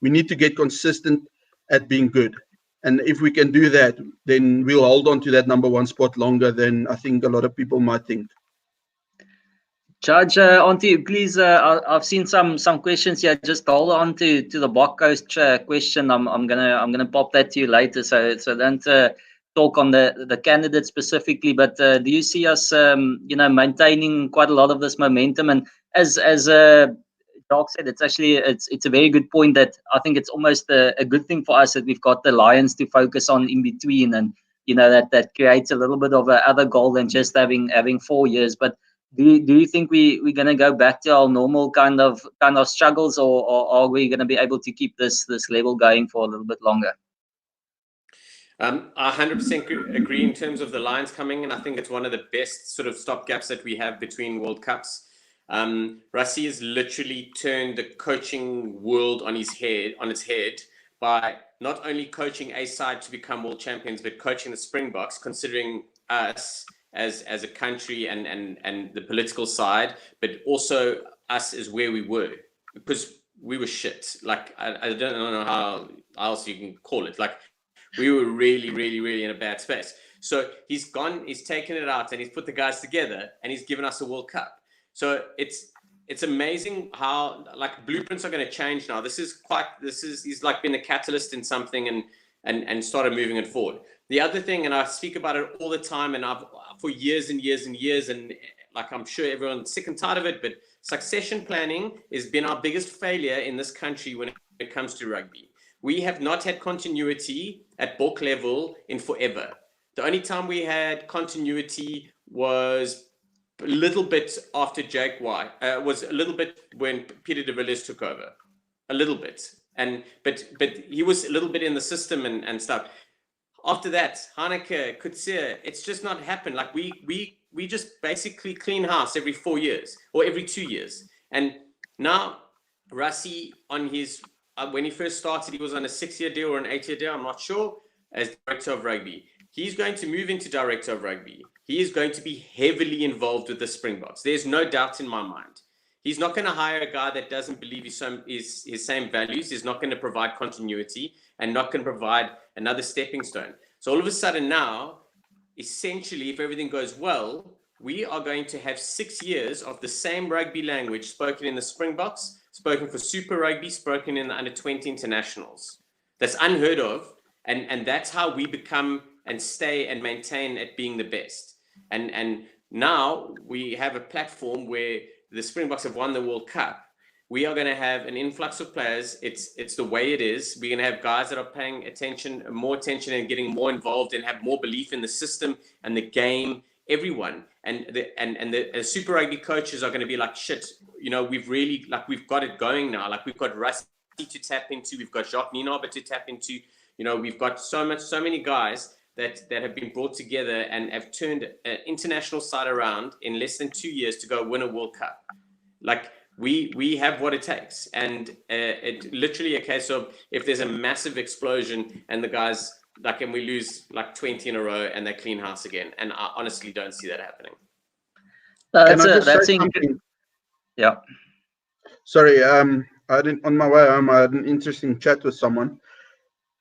we need to get consistent at being good. And if we can do that, then we'll hold on to that number one spot longer than I think a lot of people might think. Judge, on to you, please. I've seen some questions here. Just hold on to the Bok Coast question. I'm gonna pop that to you later. So don't talk on the candidate specifically. But do you see us, maintaining quite a lot of this momentum? And as Doc said, it's a very good point that I think it's almost a good thing for us that we've got the Lions to focus on in between, and that creates a little bit of a other goal than just having 4 years. But do you think we're going to go back to our normal kind of struggles, or are we going to be able to keep this level going for a little bit longer? I 100% agree in terms of the Lions coming, and I think it's one of the best sort of stopgaps that we have between World Cups. Rassie has literally turned the coaching world on its head by not only coaching a side to become world champions, but coaching the Springboks, considering us as a country and the political side, but also us as where we were, because we were shit. Like, I don't know how else you can call it. Like, we were really, really, really in a bad space. So he's taken it out and he's put the guys together and he's given us a World Cup. So it's amazing how, like, blueprints are going to change now. He's like been a catalyst in something and started moving it forward. The other thing, and I speak about it all the time, and I've for years and years and years, and like I'm sure everyone's sick and tired of it, but succession planning has been our biggest failure in this country when it comes to rugby. We have not had continuity at Bok level in forever. The only time we had continuity was a little bit after Jake White, was a little bit when Peter de Villiers took over, a little bit, but he was a little bit in the system and stuff. After that, Hanneke, Coetzee, it's just not happened. Like we just basically clean house every 4 years or every 2 years. And now Rassie, on his when he first started, he was on a 6-year deal or an 8-year deal, I'm not sure, as director of rugby. He's going to move into director of rugby. He is going to be heavily involved with the Springboks. There's no doubt in my mind. He's not going to hire a guy that doesn't believe his same values. He's not going to provide continuity and not going to provide another stepping stone. So all of a sudden now, essentially, if everything goes well, we are going to have 6 years of the same rugby language spoken in the Springboks, spoken for Super Rugby, spoken in the under-20 internationals. That's unheard of. And that's how we become and stay and maintain at being the best. And now we have a platform where the Springboks have won the World Cup. We are going to have an influx of players. It's the way it is. We're going to have guys that are paying more attention and getting more involved and have more belief in the system and the game, everyone. And the Super Rugby coaches are going to be like, shit, we've got it going now. Like, we've got Rassie to tap into. We've got Jacques Nienaber to tap into. We've got so many guys that have been brought together and have turned an international side around in less than 2 years to go win a World Cup. Like, we have what it takes. And it literally a case of, if there's a massive explosion and the guys, like, and we lose like 20 in a row and they clean house again. And I honestly don't see that happening. Yeah. Sorry, on my way home, I had an interesting chat with someone.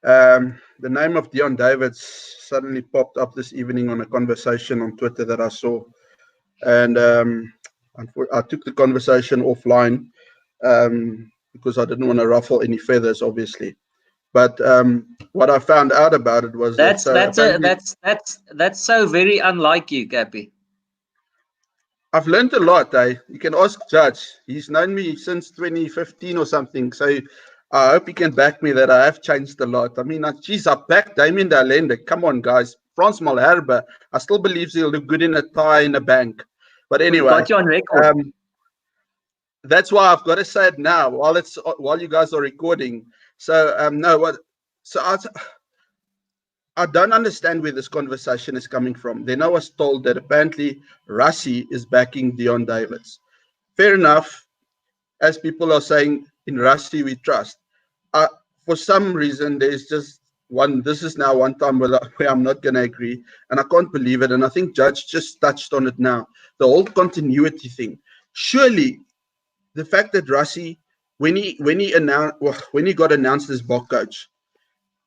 The name of Deon Davids suddenly popped up this evening on a conversation on Twitter that I saw, and I took the conversation offline because I didn't want to ruffle any feathers, obviously. But what I found out about it was That's apparently that's so very unlike you, Cappy. I've learned a lot. You can ask Judge. He's known me since 2015 or something. So I hope he can back me that I have changed a lot. I mean, geez, I backed Damien de Allende. Come on, guys. Frans Malherbe. I still believe he'll look good in a tie in a bank. But We've anyway, got you on record. That's why I've got to say it now while you guys are recording. So no, what? So I don't understand where this conversation is coming from. Then I was told that apparently Rassie is backing Deon Davids. Fair enough. As people are saying, in Rassie we trust. For some reason, there's just one. This is now one time where I'm not going to agree, and I can't believe it. And I think Judge just touched on it now. The whole continuity thing. Surely, the fact that Rassie, when he got announced as Bok coach,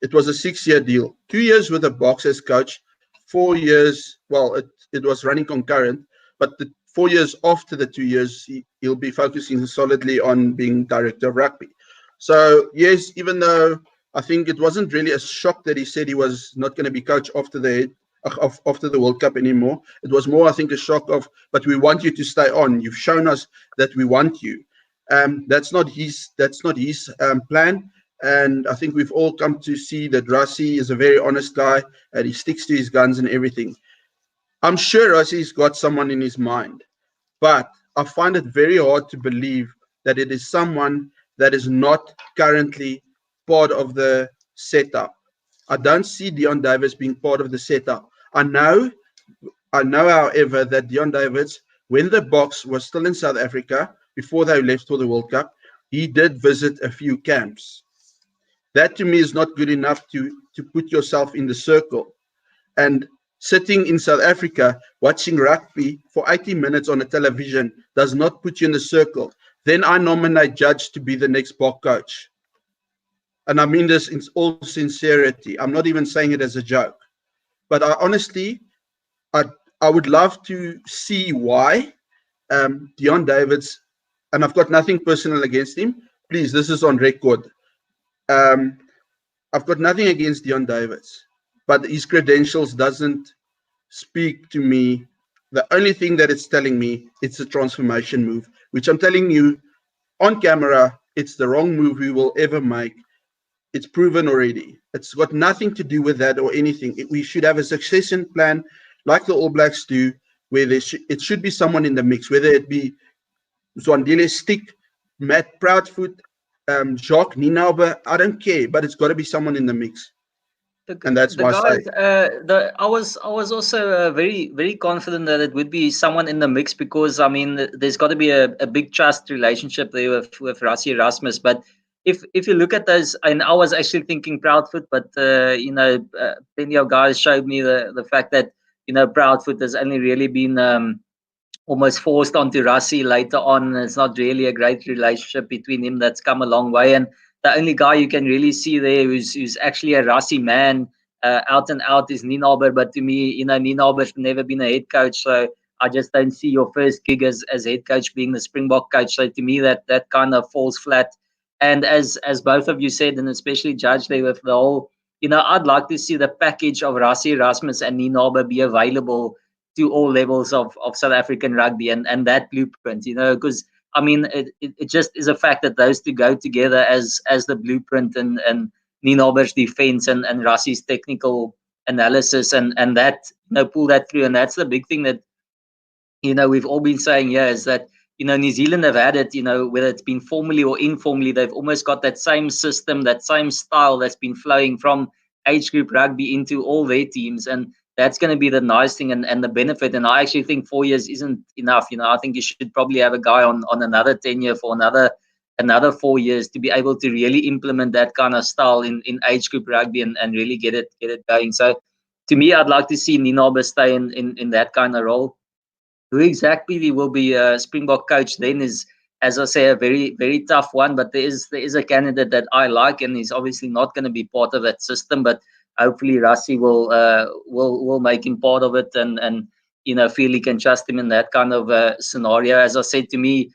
it was a 6-year deal. 2 years with the Boks as coach, 4 years. Well, it was running concurrent, but the 4 years after the 2 years, he'll be focusing solidly on being director of rugby. So yes, even though I think it wasn't really a shock that he said he was not going to be coach after the World Cup anymore. It was more, I think, a shock of, but we want you to stay on. You've shown us that we want you. That's not his plan. And I think we've all come to see that Rassie is a very honest guy and he sticks to his guns and everything. I'm sure Rassie's got someone in his mind, but I find it very hard to believe that it is someone that is not currently part of the setup. I don't see Deon Davids being part of the setup. I know, however, that Deon Davids, when the Boks was still in South Africa, before they left for the World Cup, he did visit a few camps. That to me is not good enough to put yourself in the circle. And sitting in South Africa watching rugby for 80 minutes on a television does not put you in the circle. Then I nominate Judge to be the next Bok coach. And I mean this in all sincerity. I'm not even saying it as a joke. But I honestly, I would love to see why Deon Davids, and I've got nothing personal against him. Please, this is on record. I've got nothing against Deon Davids, but his credentials doesn't speak to me. The only thing that it's telling me, it's a transformation move, which I'm telling you on camera, it's the wrong move we will ever make. It's proven already. It's got nothing to do with that or anything. We should have a succession plan like the All Blacks do, where it should be someone in the mix, whether it be Zwandile Stick, Matt Proudfoot, Jacques Nienaber, I don't care, but it's got to be someone in the mix. And that's my say. I was also very, very confident that it would be someone in the mix because, I mean, there's got to be a big trust relationship there with Rassie Erasmus. But if you look at those, and I was actually thinking Proudfoot, but, plenty of guys showed me the fact that, Proudfoot has only really been almost forced onto Rassie later on. It's not really a great relationship between him that's come a long way. And the only guy you can really see there who's actually a Rassie man out and out is Nienaber. But to me, Nienaber's never been a head coach. So I just don't see your first gig as head coach being the Springbok coach. So to me, that kind of falls flat. And as both of you said, and especially Judge there with the whole, I'd like to see the package of Rassie Erasmus and Nienaber be available to all levels of South African rugby and that blueprint, because I mean it just is a fact that those two go together as the blueprint and Nienaber's defense and Rassie's technical analysis and that pull that through. And that's the big thing that we've all been saying here is that New Zealand have had it, whether it's been formally or informally, they've almost got that same system, that same style that's been flowing from age group rugby into all their teams. And that's going to be the nice thing and the benefit. And I actually think 4 years isn't enough. I think you should probably have a guy on another tenure for another 4 years to be able to really implement that kind of style in age group rugby and really get it going. So to me, I'd like to see Nienaber stay in that kind of role. Who exactly will be a Springbok coach then is as I say, a very, very tough one. But there is a candidate that I like, and he's obviously not going to be part of that system. But hopefully, Rassie will make him part of it, and feel he can trust him in that kind of scenario. As I said, to me,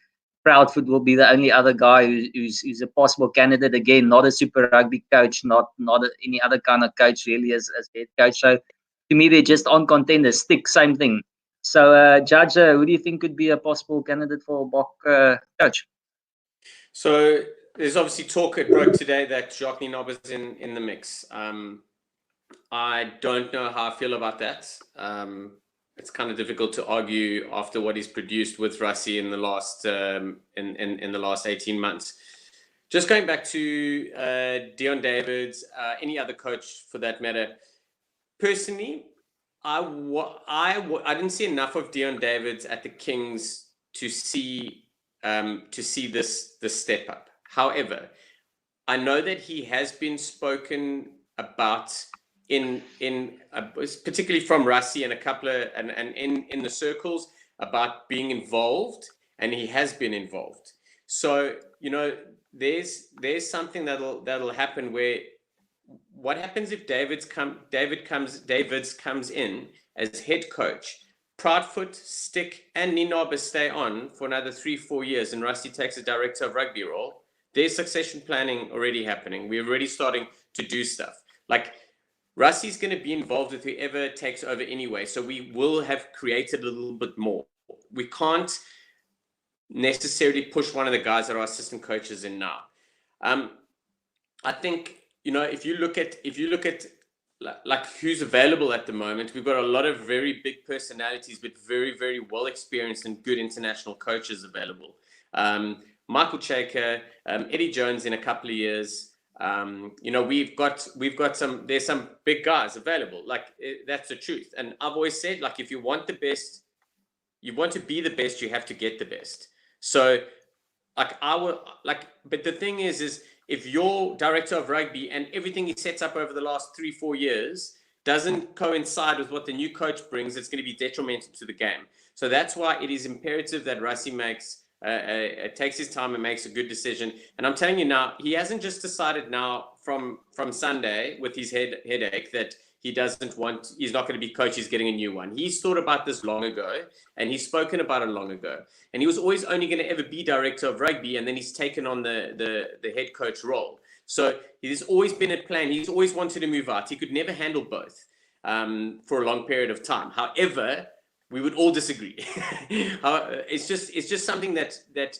Proudfoot will be the only other guy who's a possible candidate. Again, not a Super Rugby coach, not any other kind of coach really as head coach. So to me, they're just on contenders. Stick, same thing. So, Judge, who do you think could be a possible candidate for Bok coach? So there's obviously talk at Broke today that Jacques Nienaber is in the mix. I don't know how I feel about that. It's kind of difficult to argue after what he's produced with Rassie in the last in the last 18 months. Just going back to Deon Davids, any other coach for that matter. Personally, I didn't see enough of Deon Davids at the Kings to see this step up. However, I know that he has been spoken about in particularly from Rassie and a couple of and in the circles about being involved, and he has been involved. So there's something that'll happen where what happens if Davids comes in as head coach, Proudfoot, Stick, and Nienaber stay on for another 3-4 years, and Rassie takes a director of rugby role. There's succession planning already happening. We're already starting to do stuff. Like, Rassie's going to be involved with whoever takes over anyway, so we will have created a little bit more. We can't necessarily push one of the guys that are assistant coaches in now. I think, if you look at like who's available at the moment, we've got a lot of very big personalities, but very, very well experienced and good international coaches available. Michael Chaker, Eddie Jones in a couple of years. We've got there's some big guys available. Like, that's the truth. And I've always said, like, if you want the best, you want to be the best, you have to get the best. So, but the thing is if your director of rugby and everything he sets up over the last 3-4 years doesn't coincide with what the new coach brings, it's going to be detrimental to the game. So that's why it is imperative that Rassie takes his time and makes a good decision. And I'm telling you now, he hasn't just decided now from Sunday with his headache that he's not going to be coach, he's getting a new one. He's thought about this long ago, and he's spoken about it long ago. And he was always only going to ever be director of rugby, and then he's taken on the head coach role. So there's always been a plan. He's always wanted to move out. He could never handle both for a long period of time. However, we would all disagree. It's just something that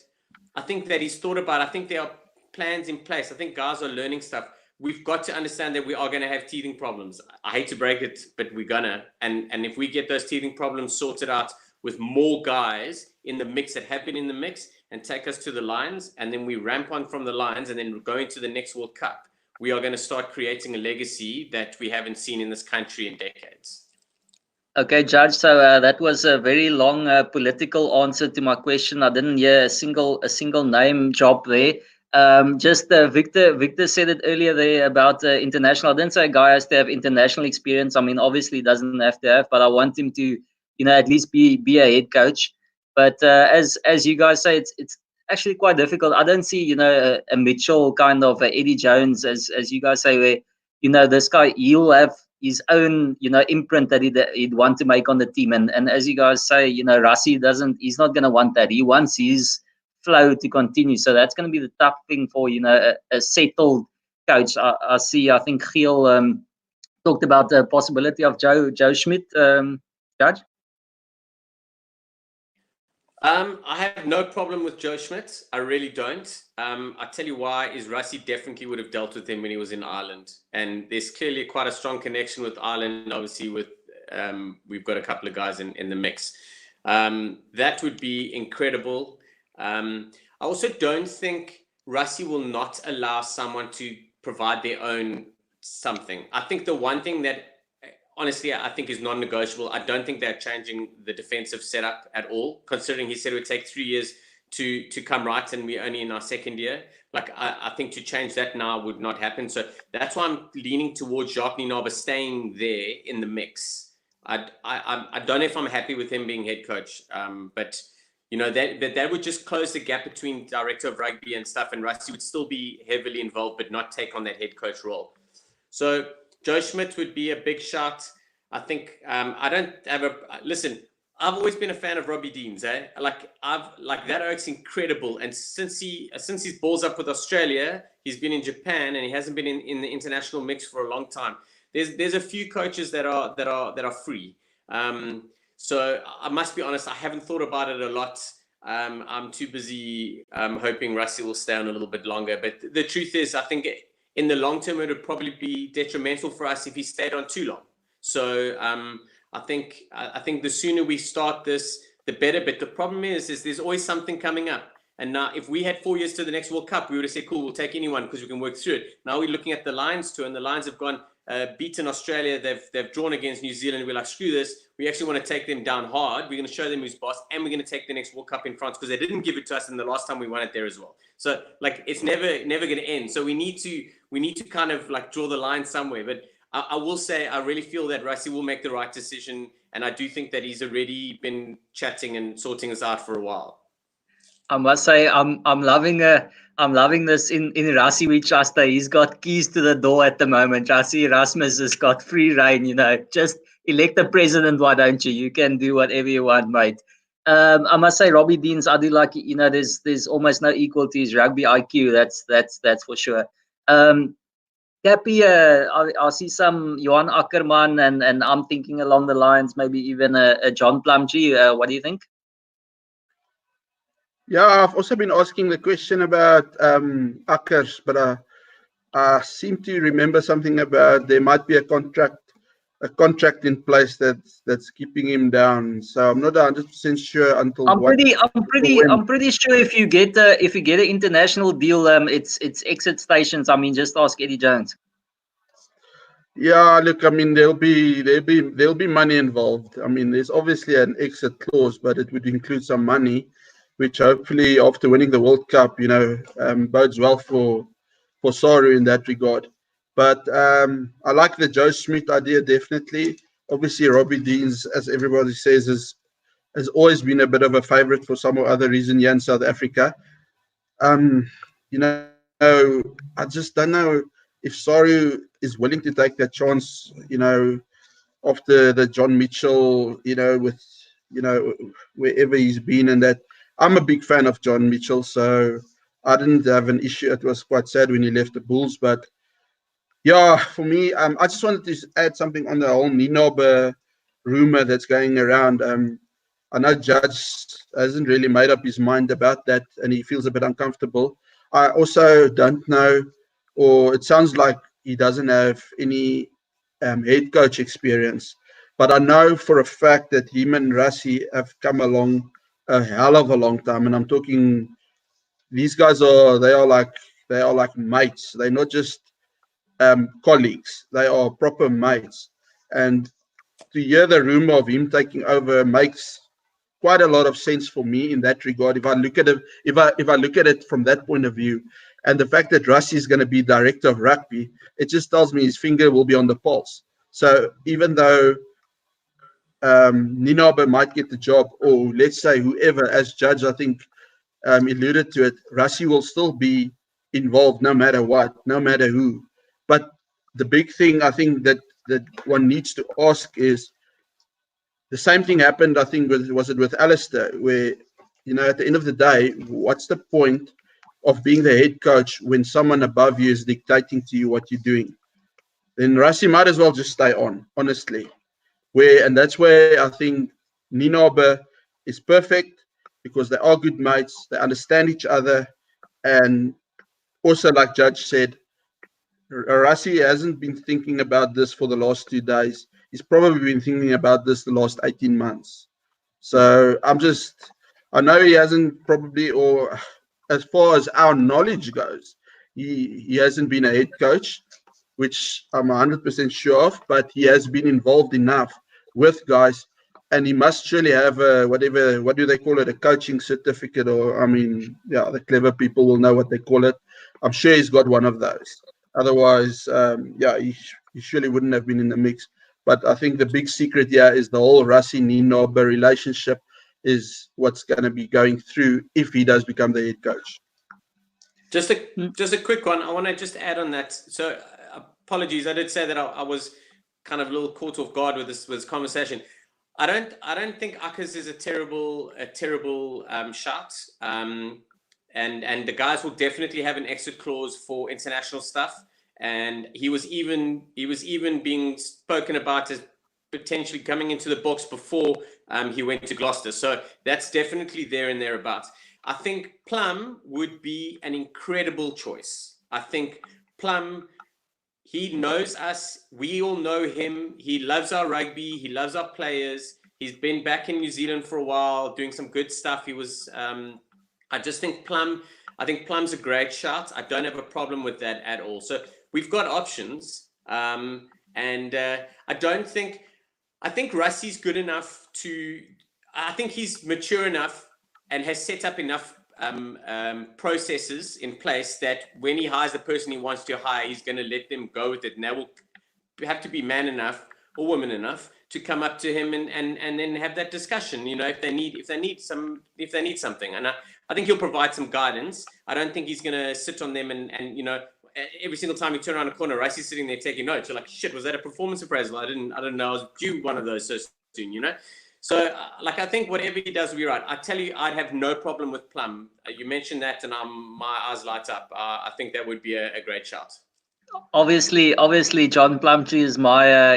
I think that he's thought about. I think there are plans in place. I think guys are learning stuff. We've got to understand that we are going to have teething problems. I hate to break it, but we're gonna. And if we get those teething problems sorted out with more guys in the mix that have been in the mix and take us to the Lions, and then we ramp on from the Lions and then go into the next World Cup, we are going to start creating a legacy that we haven't seen in this country in decades. Okay, Judge. So that was a very long political answer to my question. I didn't hear a single name drop there. Victor said it earlier there about international. I didn't say a guy has to have international experience. I mean, obviously he doesn't have to have, but I want him to, at least be a head coach. But as you guys say, it's actually quite difficult. I don't see, a Mitchell kind of Eddie Jones, as you guys say, where, this guy, he'll have his own, imprint that he'd want to make on the team. And as you guys say, Rassie he's not going to want that. He wants his flow to continue. So that's going to be the tough thing for, a settled coach. I think Giel talked about the possibility of Joe Schmidt, Judge. I have no problem with Joe Schmidt. I really don't. I tell you why is Rassie definitely would have dealt with him when he was in Ireland. And there's clearly quite a strong connection with Ireland. Obviously, we've got a couple of guys in the mix. That would be incredible. I also don't think Rassie will not allow someone to provide their own something. I think the one thing that, honestly, I think is non-negotiable. I don't think they're changing the defensive setup at all, considering he said it would take 3 years to come right, and we're only in our second year. Like, I think to change that now would not happen. So that's why I'm leaning towards Jacques Nienaber staying there in the mix. I don't know if I'm happy with him being head coach, but You know, that would just close the gap between director of rugby and stuff, and Rusty would still be heavily involved, but not take on that head coach role. So Joe Schmidt would be a big shout. I think I don't have a listen. I've always been a fan of Robbie Deans. Like that oak's incredible, and since he's balls up with Australia, he's been in Japan, and he hasn't been in the international mix for a long time. There's a few coaches that are free. So I must be honest, I haven't thought about it a lot. I'm too busy hoping Rusty will stay on a little bit longer. But the truth is, I think in the long term, it would probably be detrimental for us if he stayed on too long. So I think the sooner we start this, the better. But the problem is there's always something coming up. And now, if we had 4 years to the next World Cup, we would have said, cool, we'll take anyone because we can work through it. Now we're looking at the Lions tour, and the Lions have gone beaten Australia. They've drawn against New Zealand. We're like, screw this. We actually want to take them down hard. We're going to show them who's boss, and we're going to take the next World Cup in France because they didn't give it to us in the last time we won it there as well. So like, it's never going to end. So we need to kind of like draw the line somewhere. But I will say, I really feel that Rusty will make the right decision, and I do think that he's already been chatting and sorting us out for a while. I must say, I'm loving this in Rassie we trust. He's got keys to the door at the moment. Rassie Erasmus has got free reign. You know, just elect the president. Why don't you? You can do whatever you want, mate. I must say, Robbie Deans, I do like. You know, there's almost no equal to his rugby IQ. That's for sure. Cappy, I see some Johan Ackerman, and I'm thinking along the lines, maybe even a John Plumtree. What do you think? Yeah, I've also been asking the question about Akkers, but I seem to remember something about there might be a contract in place that's keeping him down. So I'm not 100% sure until I'm pretty sure if you get an international deal, it's exit stations. I mean, just ask Eddie Jones. Yeah, look, I mean, there'll be money involved. I mean, there's obviously an exit clause, but it would include some money, which hopefully after winning the World Cup, you know, bodes well for Saru in that regard. But I like the Joe Schmidt idea, definitely. Obviously, Robbie Deans, as everybody says, has always been a bit of a favorite for some or other reason here in South Africa. You know, I just don't know if Saru is willing to take that chance, you know, after the John Mitchell, you know, with, you know, wherever he's been, and that. I'm a big fan of John Mitchell, so I didn't have an issue. It was quite sad when he left the Bulls, but yeah, for me, I just wanted to add something on the whole Ninobe rumor that's going around. I know Judge hasn't really made up his mind about that, and he feels a bit uncomfortable. I also don't know, or it sounds like he doesn't have any head coach experience, but I know for a fact that him and Rassie have come along a hell of a long time, and I'm talking. These guys are like mates. They're not just colleagues. They are proper mates. And to hear the rumor of him taking over makes quite a lot of sense for me in that regard. If I look at it, if I look at it from that point of view, and the fact that Rassie is going to be director of rugby, it just tells me his finger will be on the pulse. So even though Ninobe might get the job, or let's say whoever, as Judge, I think, alluded to it, Rassie will still be involved no matter what, no matter who. But the big thing I think that one needs to ask is, the same thing happened, I think, with Alistair, where, you know, at the end of the day, what's the point of being the head coach when someone above you is dictating to you what you're doing? Then Rassie might as well just stay on, honestly. And that's where I think Ninobe is perfect, because they are good mates, they understand each other, and also, like Judge said, Rassie hasn't been thinking about this for the last 2 days. He's probably been thinking about this the last 18 months. So I know he hasn't probably, or as far as our knowledge goes, he hasn't been a head coach, which I'm 100% sure of, but he has been involved enough with guys, and he must surely have what do they call it, a coaching certificate, or, I mean, yeah, the clever people will know what they call it. I'm sure he's got one of those. Otherwise, he surely wouldn't have been in the mix. But I think the big secret here is the whole Rassie Ninobe relationship, is what's going to be going through if he does become the head coach. Just a quick one. I want to just add on that. So apologies, I did say that I was kind of a little caught off guard with this conversation. I don't think Akkers is a terrible shot. And the guys will definitely have an exit clause for international stuff. And he was even being spoken about as potentially coming into the box before he went to Gloucester. So that's definitely there and thereabouts. I think Plum would be an incredible choice. I think Plum, he knows us. We all know him. He loves our rugby. He loves our players. He's been back in New Zealand for a while, doing some good stuff. He was, I just think Plum's a great shout. I don't have a problem with that at all. So we've got options. I think Rusty's good enough I think he's mature enough and has set up enough processes in place that when he hires the person he wants to hire, he's going to let them go with it. And they will have to be man enough or woman enough to come up to him and then have that discussion, if they need something. And I think he'll provide some guidance. I don't think he's going to sit on them and every single time you turn around a corner, Ricey's sitting there taking notes. You're like, shit, was that a performance appraisal? I don't know. I was due one of those so soon, So, I think whatever he does will be right. I tell you, I'd have no problem with Plum. You mentioned that, and my eyes light up. I think that would be a great shout. Obviously, John Plumtree is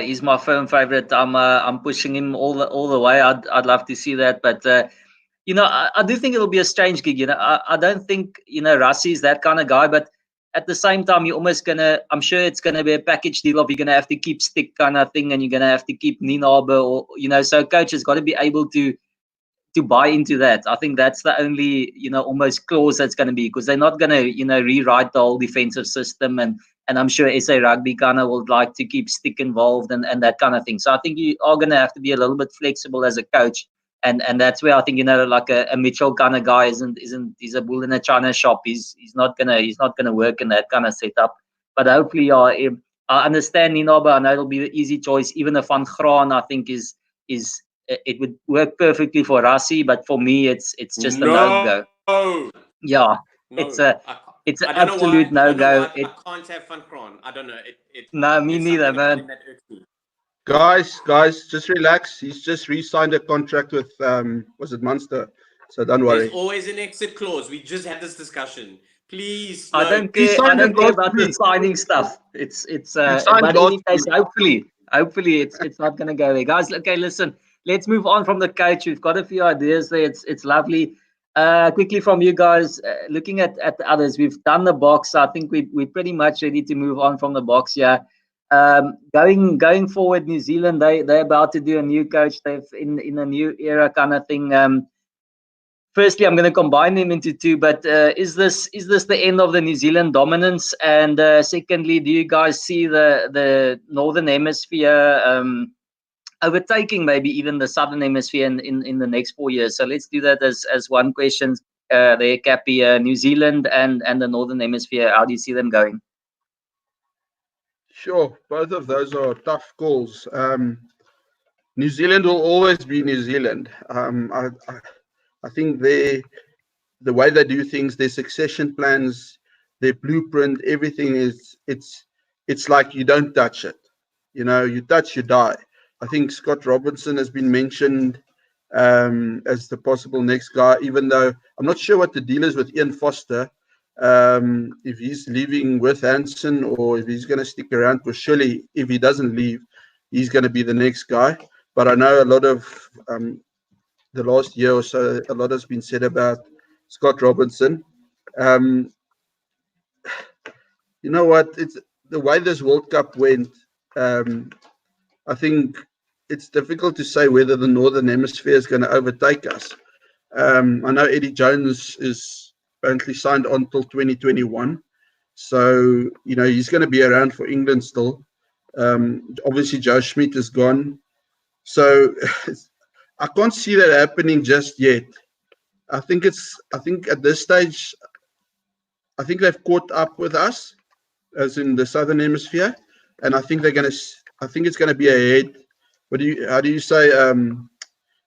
he's my firm favorite. I'm pushing him all the way. I'd love to see that, but I do think it'll be a strange gig. I don't think Rassie is that kind of guy, but at the same time, you're almost I'm sure it's gonna be a package deal of you're gonna have to keep stick kind of thing, and you're gonna have to keep Ninabe, or so coach has got to be able to buy into that. I think that's the only almost clause that's going to be, because they're not going to rewrite the whole defensive system, and I'm sure SA Rugby kind of would like to keep stick involved and that kind of thing. So I think you are going to have to be a little bit flexible as a coach, and that's where I think like a Mitchell kind of guy he's a bull in a china shop. He's not gonna work in that kind of setup. But hopefully, I understand Ninabe. I know it'll be the easy choice. Even a Van Graan, I think is it would work perfectly for Rassie, but for me, it's just a no-go. Yeah, no. It's an absolute no-go. I can't have Van Graan. I don't know. No, me neither, man. Guys, just relax. He's just re-signed a contract with was it Munster? So don't worry. There's always an exit clause. We just had this discussion. Please. I don't care about the signing stuff. It's but in any case, hopefully it's not going to go there, guys. Okay, listen. Let's move on from the coach. We've got a few ideas there. It's lovely. Quickly from you guys, looking at the others, we've done the box. I think we're pretty much ready to move on from the box here. Going forward, New Zealand, they're about to do a new coach. They've in a new era kind of thing. Firstly, I'm going to combine them into two. But is this the end of the New Zealand dominance? And secondly, do you guys see the Northern Hemisphere overtaking maybe even the Southern Hemisphere in the next 4 years? So let's do that as one question. There, Cappy, New Zealand and the Northern Hemisphere, how do you see them going? Sure, both of those are tough calls. New Zealand will always be New Zealand. I think the way they do things, their succession plans, their blueprint, everything it's like you don't touch it. You touch, you die. I think Scott Robinson has been mentioned as the possible next guy, even though I'm not sure what the deal is with Ian Foster, if he's leaving with Hansen or if he's going to stick around. Because surely if he doesn't leave, he's going to be the next guy. But I know a lot of the last year or so, a lot has been said about Scott Robinson. You know what? It's the way this World Cup went. I think it's difficult to say whether the Northern Hemisphere is going to overtake us. I know Eddie Jones is apparently signed on till 2021. So, he's going to be around for England still. Obviously, Joe Schmidt is gone. So, I can't see that happening just yet. I think at this stage, I think they've caught up with us, as in the Southern Hemisphere. And I think it's going to be ahead. How do you say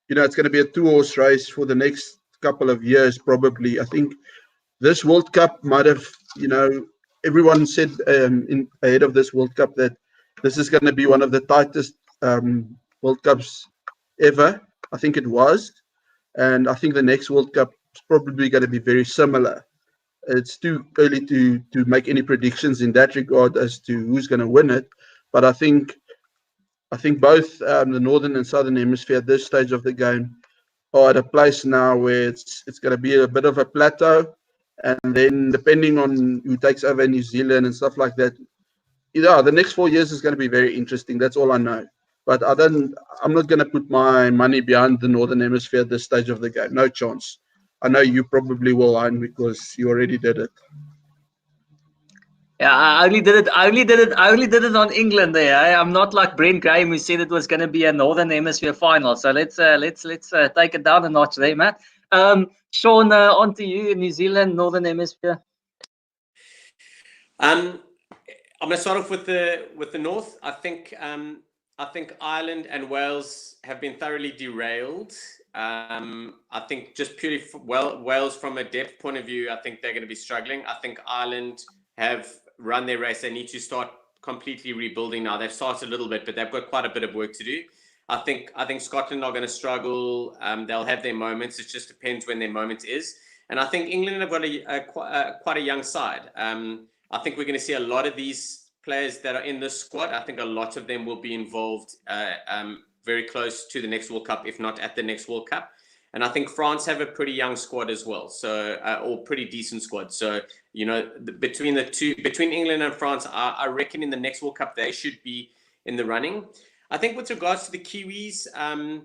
it's going to be a 2-horse race for the next couple of years, probably. I think this World Cup might have, everyone said ahead of this World Cup that this is going to be one of the tightest World Cups ever. I think it was. And I think the next World Cup is probably going to be very similar. It's too early to make any predictions in that regard as to who's going to win it. But I think both the Northern and Southern Hemisphere at this stage of the game are at a place now where it's going to be a bit of a plateau. And then depending on who takes over New Zealand and stuff like that, the next 4 years is going to be very interesting. That's all I know. But I'm not going to put my money behind the Northern Hemisphere at this stage of the game. No chance. I know you probably will, Hein, because you already did it. Yeah, I only did it on England there. I'm not like Brent Graham, who said it was going to be a Northern Hemisphere final. So let's take it down a notch there, man. Sean, on to you in New Zealand, Northern Hemisphere. I'm going to start off with the North. I think Ireland and Wales have been thoroughly derailed. I think just purely Wales from a depth point of view, I think they're going to be struggling. I think Ireland have run their race. They need to start completely rebuilding now. They've started a little bit, but they've got quite a bit of work to do. I think Scotland are going to struggle. They'll have their moments. It just depends when their moment is. And I think England have got quite a young side. I think we're going to see a lot of these players that are in this squad. I think a lot of them will be involved very close to the next World Cup, if not at the next World Cup. And I think France have a pretty young squad as well, or pretty decent squad. So, between England and France, I reckon in the next World Cup, they should be in the running. I think with regards to the Kiwis, I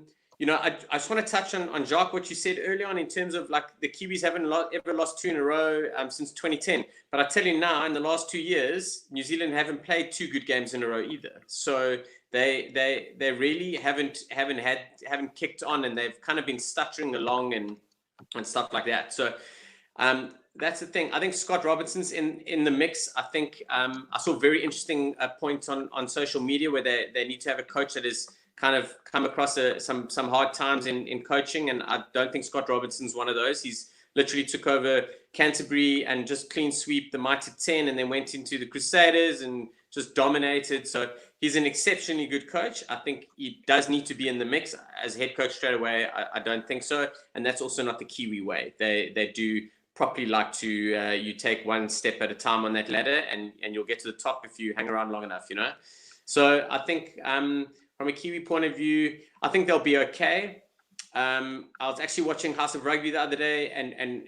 just want to touch on Jacques, what you said earlier on in terms of like the Kiwis haven't ever lost 2 in a row since 2010. But I tell you now, in the last 2 years, New Zealand haven't played 2 good games in a row either. So they really haven't kicked on, and they've kind of been stuttering along and stuff like that. So that's the thing. I think Scott Robinson's in the mix. I think I saw a very interesting point on social media where they need to have a coach that is kind of come across some hard times in coaching, and I don't think Scott Robinson's one of those. He's literally took over Canterbury and just clean sweep the Mighty 10, and then went into the Crusaders and just dominated. So he's an exceptionally good coach. I think he does need to be in the mix as head coach straight away. I don't think so, and that's also not the Kiwi way. They do properly like to you take one step at a time on that ladder, and you'll get to the top if you hang around long enough, So I think from a Kiwi point of view, I think they'll be okay. I was actually watching House of Rugby the other day, and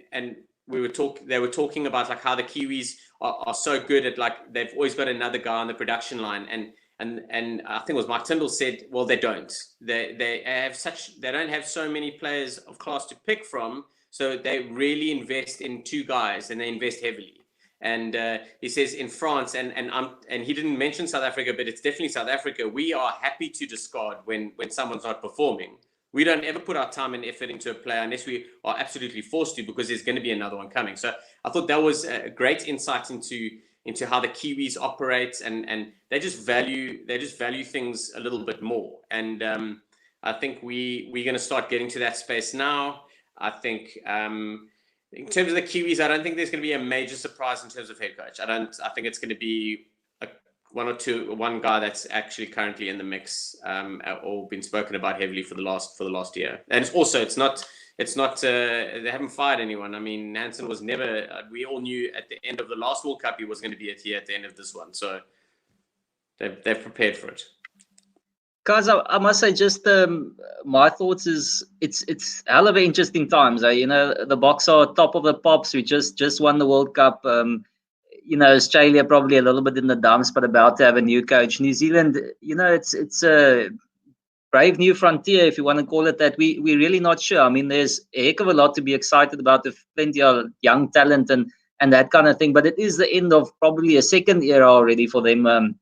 they were talking about like how the Kiwis are so good at, like, they've always got another guy on the production line, and I think it was Mark Tyndall said, well, they don't. They don't have so many players of class to pick from, so they really invest in 2 guys, and they invest heavily. And he says in France, and he didn't mention South Africa, but it's definitely South Africa. We are happy to discard when someone's not performing. We don't ever put our time and effort into a player unless we are absolutely forced to, because there's going to be another one coming. So I thought that was a great insight into how the Kiwis operate, and they just value things a little bit more. And I think we're going to start getting to that space now. I think in terms of the Kiwis, I don't think there's going to be a major surprise in terms of head coach. I think it's going to be one guy that's actually currently in the mix, or been spoken about heavily for the last year. And it's not they haven't fired anyone. I mean, Hansen was never. We all knew at the end of the last World Cup he was going to be here at the end of this one. So they've prepared for it. Guys, I must say, just my thoughts is it's hell of interesting times. The Boks are top of the pops. We just won the World Cup. Australia probably a little bit in the dumps, but about to have a new coach. New Zealand, it's a brave new frontier, if you want to call it that. We're really not sure. I mean, there's a heck of a lot to be excited about. There's plenty of young talent and that kind of thing. But it is the end of probably a second era already for them.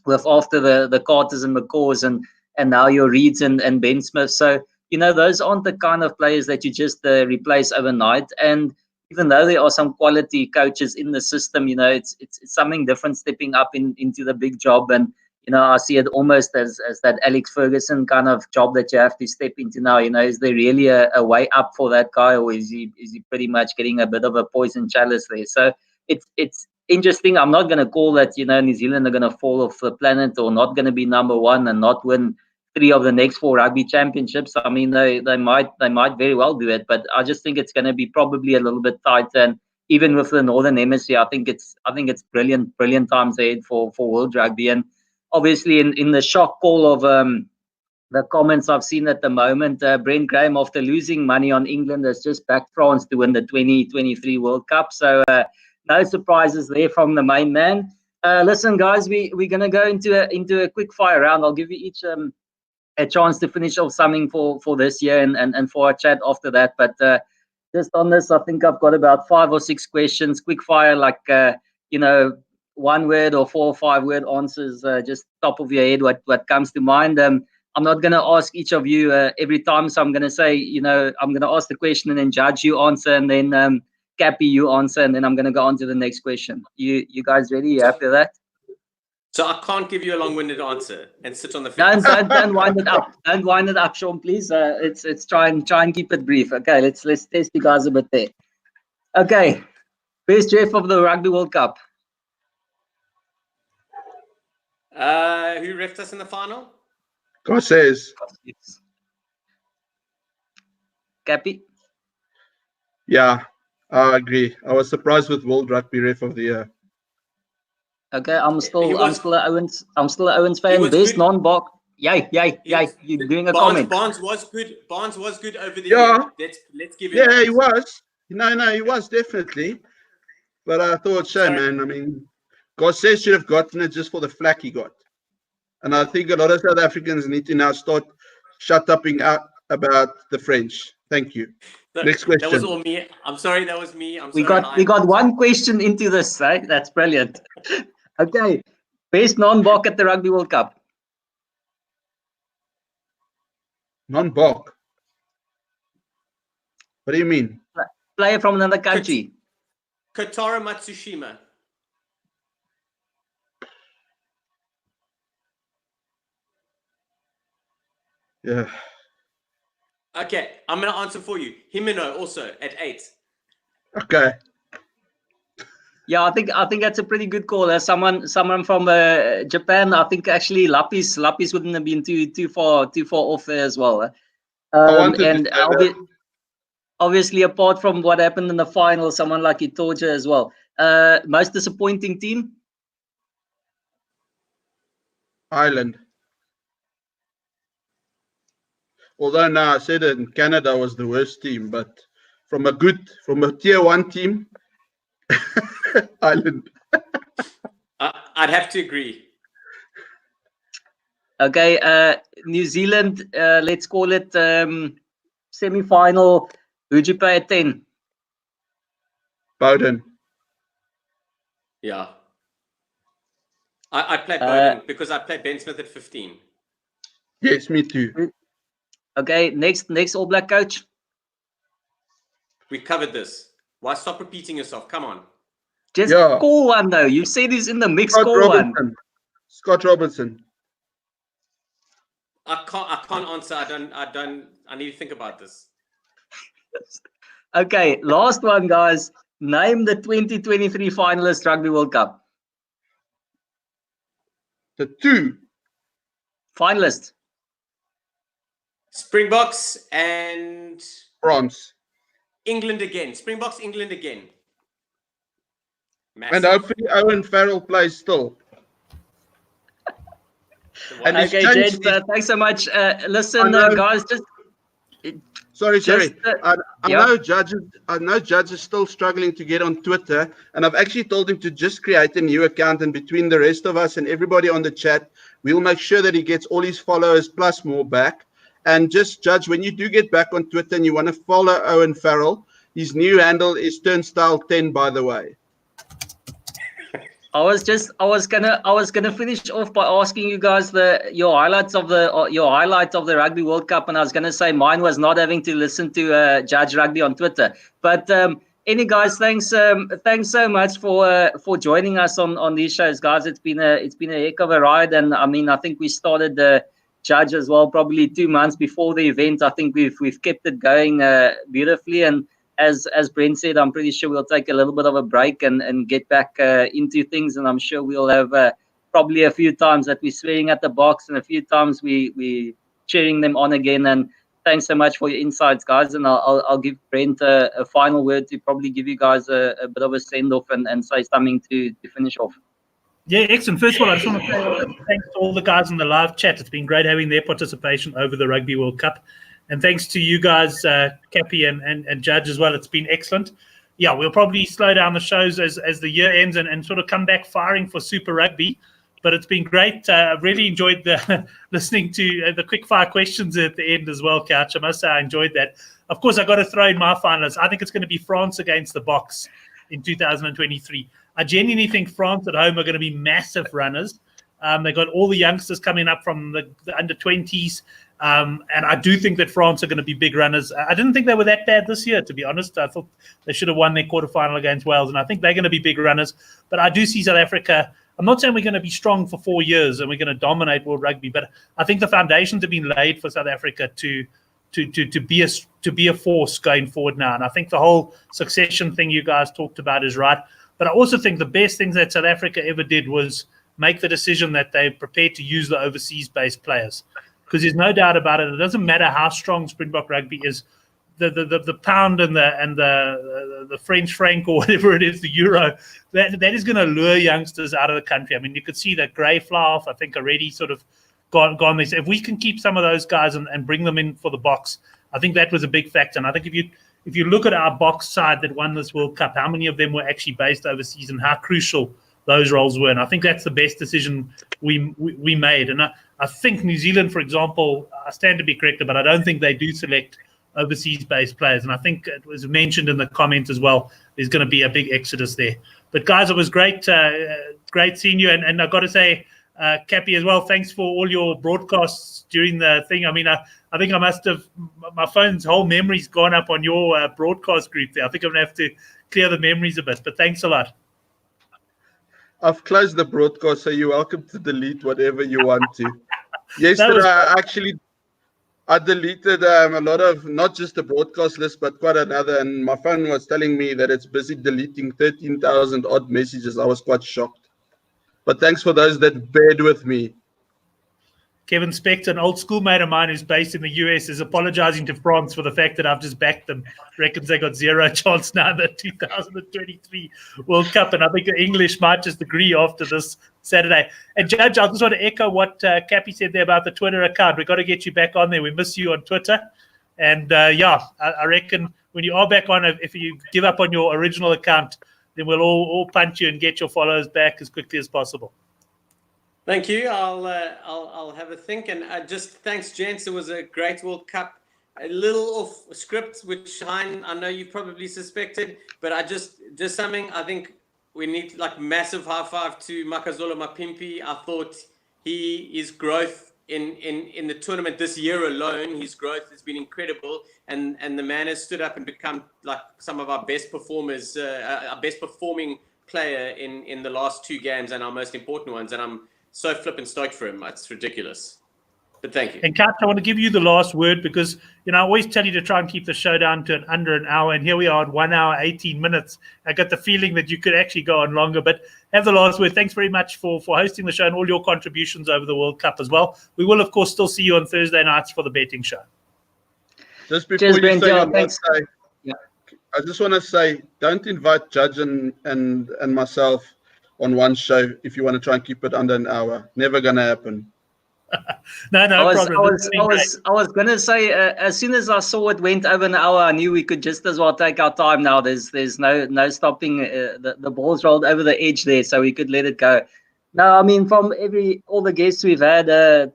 With after the Carters and McCaws and now your Reeds and Ben Smith. So, those aren't the kind of players that you just replace overnight. And even though there are some quality coaches in the system, it's something different stepping up into the big job. And I see it almost as that Alex Ferguson kind of job that you have to step into now. Is there really a way up for that guy, or is he pretty much getting a bit of a poison chalice there? So it's interesting. I'm not going to call that New Zealand are going to fall off the planet or not going to be number one and not win 3 of the next 4 rugby championships. I mean, they might very well do it, but I just think it's going to be probably a little bit tighter. And even with the Northern Hemisphere, I think it's brilliant times ahead for World Rugby. And obviously, in the shock call of the comments I've seen at the moment, Brent Graham, after losing money on England, has just backed France to win the 2023 World Cup. So no surprises there from the main man. Listen, guys, we're going to go into a quick fire round. I'll give you each a chance to finish off something for this year and for our chat after that. But just on this, I think I've got about 5 or 6 questions, quick fire, like 1 word or 4 or 5 word answers, just top of your head, what comes to mind. I'm not going to ask each of you every time, so I'm going to say, I'm going to ask the question and then Judge, you answer, and then Cappy, you answer, and then I'm going to go on to the next question. You guys ready? You happy with that? So I can't give you a long-winded answer and sit on the fence. Don't wind it up. Don't wind it up, Sean, please. It's try and keep it brief. Okay, let's test you guys a bit there. Okay, best ref of the Rugby World Cup. Who refed us in the final? Gossés. Cappy? Yeah, I agree. I was surprised with World Rugby Ref of the Year. Okay, I'm still an Owens fan. Best non-box. Yay! You're doing a comment. Barnes was good. Barnes was good over the year. Let's give it. Yeah, he was. No, he was definitely. But I thought, man. I mean, Gossés should have gotten it just for the flack he got. And I think a lot of South Africans need to now start shut-upping out about the French. Thank you. Next question. That was all me. I'm sorry, that was me. We got one question into this, right? That's brilliant. Okay, best non-Bok at the Rugby World Cup. Non-Bok? What do you mean? Player from another country. Kotaro Matsushima. Yeah. Okay, I'm going to answer for you. Himino also at 8. Okay. Yeah, I think that's a pretty good call. Someone from Japan. I think actually Lapis wouldn't have been too far off there as well. Obviously, apart from what happened in the final, someone like Itoja as well. Most disappointing team? Ireland. Although now I said that in Canada was the worst team, but from a tier 1 team, Ireland. I'd have to agree. Okay, New Zealand, let's call it semi-final. Who'd you pay at 10? Bowden. Yeah. I played Bowden because I played Ben Smith at 15. Yes, me too. Okay, next All Black coach. We covered this. Why stop repeating yourself? Come on. Just call one though. You said he's in the mix. Call one. Scott Robertson. I can't answer. I need to think about this. Okay, last one, guys. Name the 2023 finalists Rugby World Cup. The 2 finalists. Springboks and France. England again. Springboks, England again. Massive. And hopefully Owen Farrell plays still. And okay, James, thanks so much. Listen, guys, just... Sorry. I know Judge is still struggling to get on Twitter, and I've actually told him to just create a new account, and between the rest of us and everybody on the chat, we'll make sure that he gets all his followers plus more back. And just Judge, when you do get back on Twitter and you want to follow Owen Farrell, his new handle is Turnstile 10, by the way. I was gonna finish off by asking you guys your highlights of the Rugby World Cup, and I was gonna say mine was not having to listen to Judge Rugby on Twitter. But Any guys, thanks so much for joining us on these shows, guys. It's been a heck of a ride, and I mean, I think we started the Judge as well probably 2 months before the event. I think we've kept it going beautifully, and as Brent said, I'm pretty sure we'll take a little bit of a break and get back into things, and I'm sure we'll have probably a few times that we're swearing at the box, and a few times we cheering them on again. And thanks so much for your insights, guys. And I'll give Brent a final word to probably give you guys a bit of a send-off and say something to finish off. Yeah, excellent. First of all, I just want to say thanks to all the guys in the live chat. It's been great having their participation over the Rugby World Cup. And thanks to you guys, Cappy and Judge as well. It's been excellent. Yeah, we'll probably slow down the shows as the year ends and sort of come back firing for Super Rugby. But it's been great. I've really enjoyed listening to the quick fire questions at the end as well, Couch. I must say I enjoyed that. Of course, I've got to throw in my finalists. I think it's going to be France against the Boks in 2023. I genuinely think France at home are going to be massive runners. They've got all the youngsters coming up from the under-20s. And I do think that France are going to be big runners. I didn't think they were that bad this year, to be honest. I thought they should have won their quarterfinal against Wales, and I think they're going to be big runners. But I do see South Africa. I'm not saying we're going to be strong for 4 years and we're going to dominate World Rugby, but I think the foundations have been laid for South Africa to be a force going forward now. And I think the whole succession thing you guys talked about is right. But I also think the best things that South Africa ever did was make the decision that they're prepared to use the overseas-based players. Because there's no doubt about it. It doesn't matter how strong Springbok rugby is. The pound and the French franc or whatever it is, the euro, that is going to lure youngsters out of the country. I mean, you could see that Grey Flauf, I think, already sort of gone there. So if we can keep some of those guys and bring them in for the Boks, I think that was a big factor. And I think if you look at our Boks side that won this World Cup, how many of them were actually based overseas and how crucial those roles were. And I think that's the best decision we made. And I think New Zealand, for example, I stand to be corrected, but I don't think they do select overseas-based players. And I think it was mentioned in the comment as well, there's going to be a big exodus there. But guys, it was great seeing you. And I've got to say, Cappy as well, thanks for all your broadcasts during the thing. I mean, I think I must have, my phone's whole memory's gone up on your broadcast group there. I think I'm going to have to clear the memories a bit, but thanks a lot. I've closed the broadcast, so you're welcome to delete whatever you want to. Yesterday, I deleted a lot of, not just the broadcast list, but quite another. And my phone was telling me that it's busy deleting 13,000 odd messages. I was quite shocked. But thanks for those that bared with me. Kevin Spector, an old schoolmate of mine who's based in the US, is apologizing to France for the fact that I've just backed them. Reckons they got zero chance now in the 2023 World Cup. And I think the English might just agree after this Saturday. And Judge, I just want to echo what Cappy said there about the Twitter account. We've got to get you back on there. We miss you on Twitter. And I reckon when you are back on, if you give up on your original account, then we'll all punch you and get your followers back as quickly as possible. Thank you. I'll have a think. And just thanks, gents. It was a great World Cup. A little off script, which Hein, I know you probably suspected, but I just something I think we need, like, massive high five to Makazole Mapimpi. I thought his growth in the tournament this year alone, his growth has been incredible, and the man has stood up and become like some of our best performers, our best performing player in the last 2 games and our most important ones. And I'm so flippin' stoked for him. It's ridiculous. But thank you. And Kat, I want to give you the last word because, I always tell you to try and keep the show down to under an hour. And here we are at 1 hour, 18 minutes. I got the feeling that you could actually go on longer, but have the last word. Thanks very much for hosting the show and all your contributions over the World Cup as well. We will, of course, still see you on Thursday nights for the betting show. Just before you say, I just want to say, don't invite Judge and myself on one show if you want to try and keep it under an hour. Never going to happen. No problem. I was going to say, as soon as I saw it went over an hour, I knew we could just as well take our time now. There's no stopping. The ball's rolled over the edge there, so we could let it go. No, I mean, from all the guests we've had,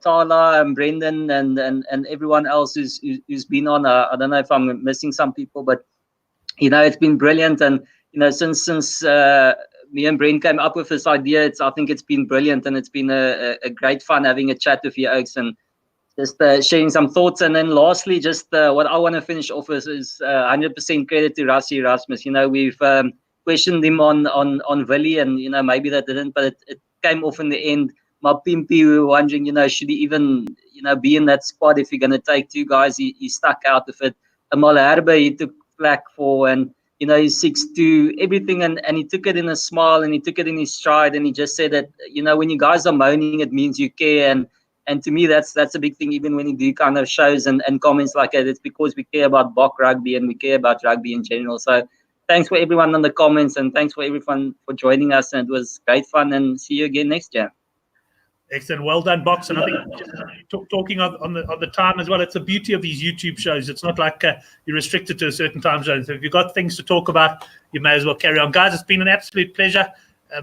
Tala and Brendan and everyone else who's been on, I don't know if I'm missing some people, but, it's been brilliant. And, since me and Brent came up with this idea, I think it's been brilliant, and it's been a great fun having a chat with you, Oaks. And just sharing some thoughts. And then lastly, just what I want to finish off with is 100% credit to Rassie Erasmus. We've questioned him on Willie, and maybe that didn't, but it came off in the end. My Pimpy, we were wondering, should he even be in that squad if you're going to take two guys? He stuck out with it. Amal Herbe, he took flack for, and he's 6'2", everything, and he took it in a smile, and he took it in his stride, and he just said that when you guys are moaning, it means you care, and to me that's a big thing. Even when you do kind of shows and comments like that, it's because we care about Bok rugby and we care about rugby in general. So thanks for everyone on the comments, and thanks for everyone for joining us, and it was great fun, and see you again next year. Excellent. Well done, Box. And I think just talking on the time as well, it's the beauty of these YouTube shows. It's not like you're restricted to a certain time zone. So if you've got things to talk about, you may as well carry on. Guys, it's been an absolute pleasure.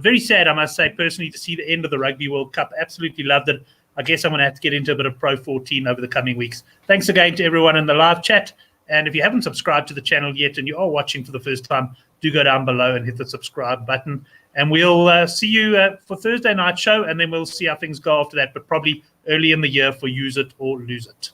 Very sad, I must say, personally, to see the end of the Rugby World Cup. Absolutely loved it. I guess I'm going to have to get into a bit of Pro 14 over the coming weeks. Thanks again to everyone in the live chat. And if you haven't subscribed to the channel yet and you are watching for the first time, do go down below and hit the subscribe button. And we'll see you for Thursday night show, and then we'll see how things go after that, but probably early in the year for Use It or Lose It.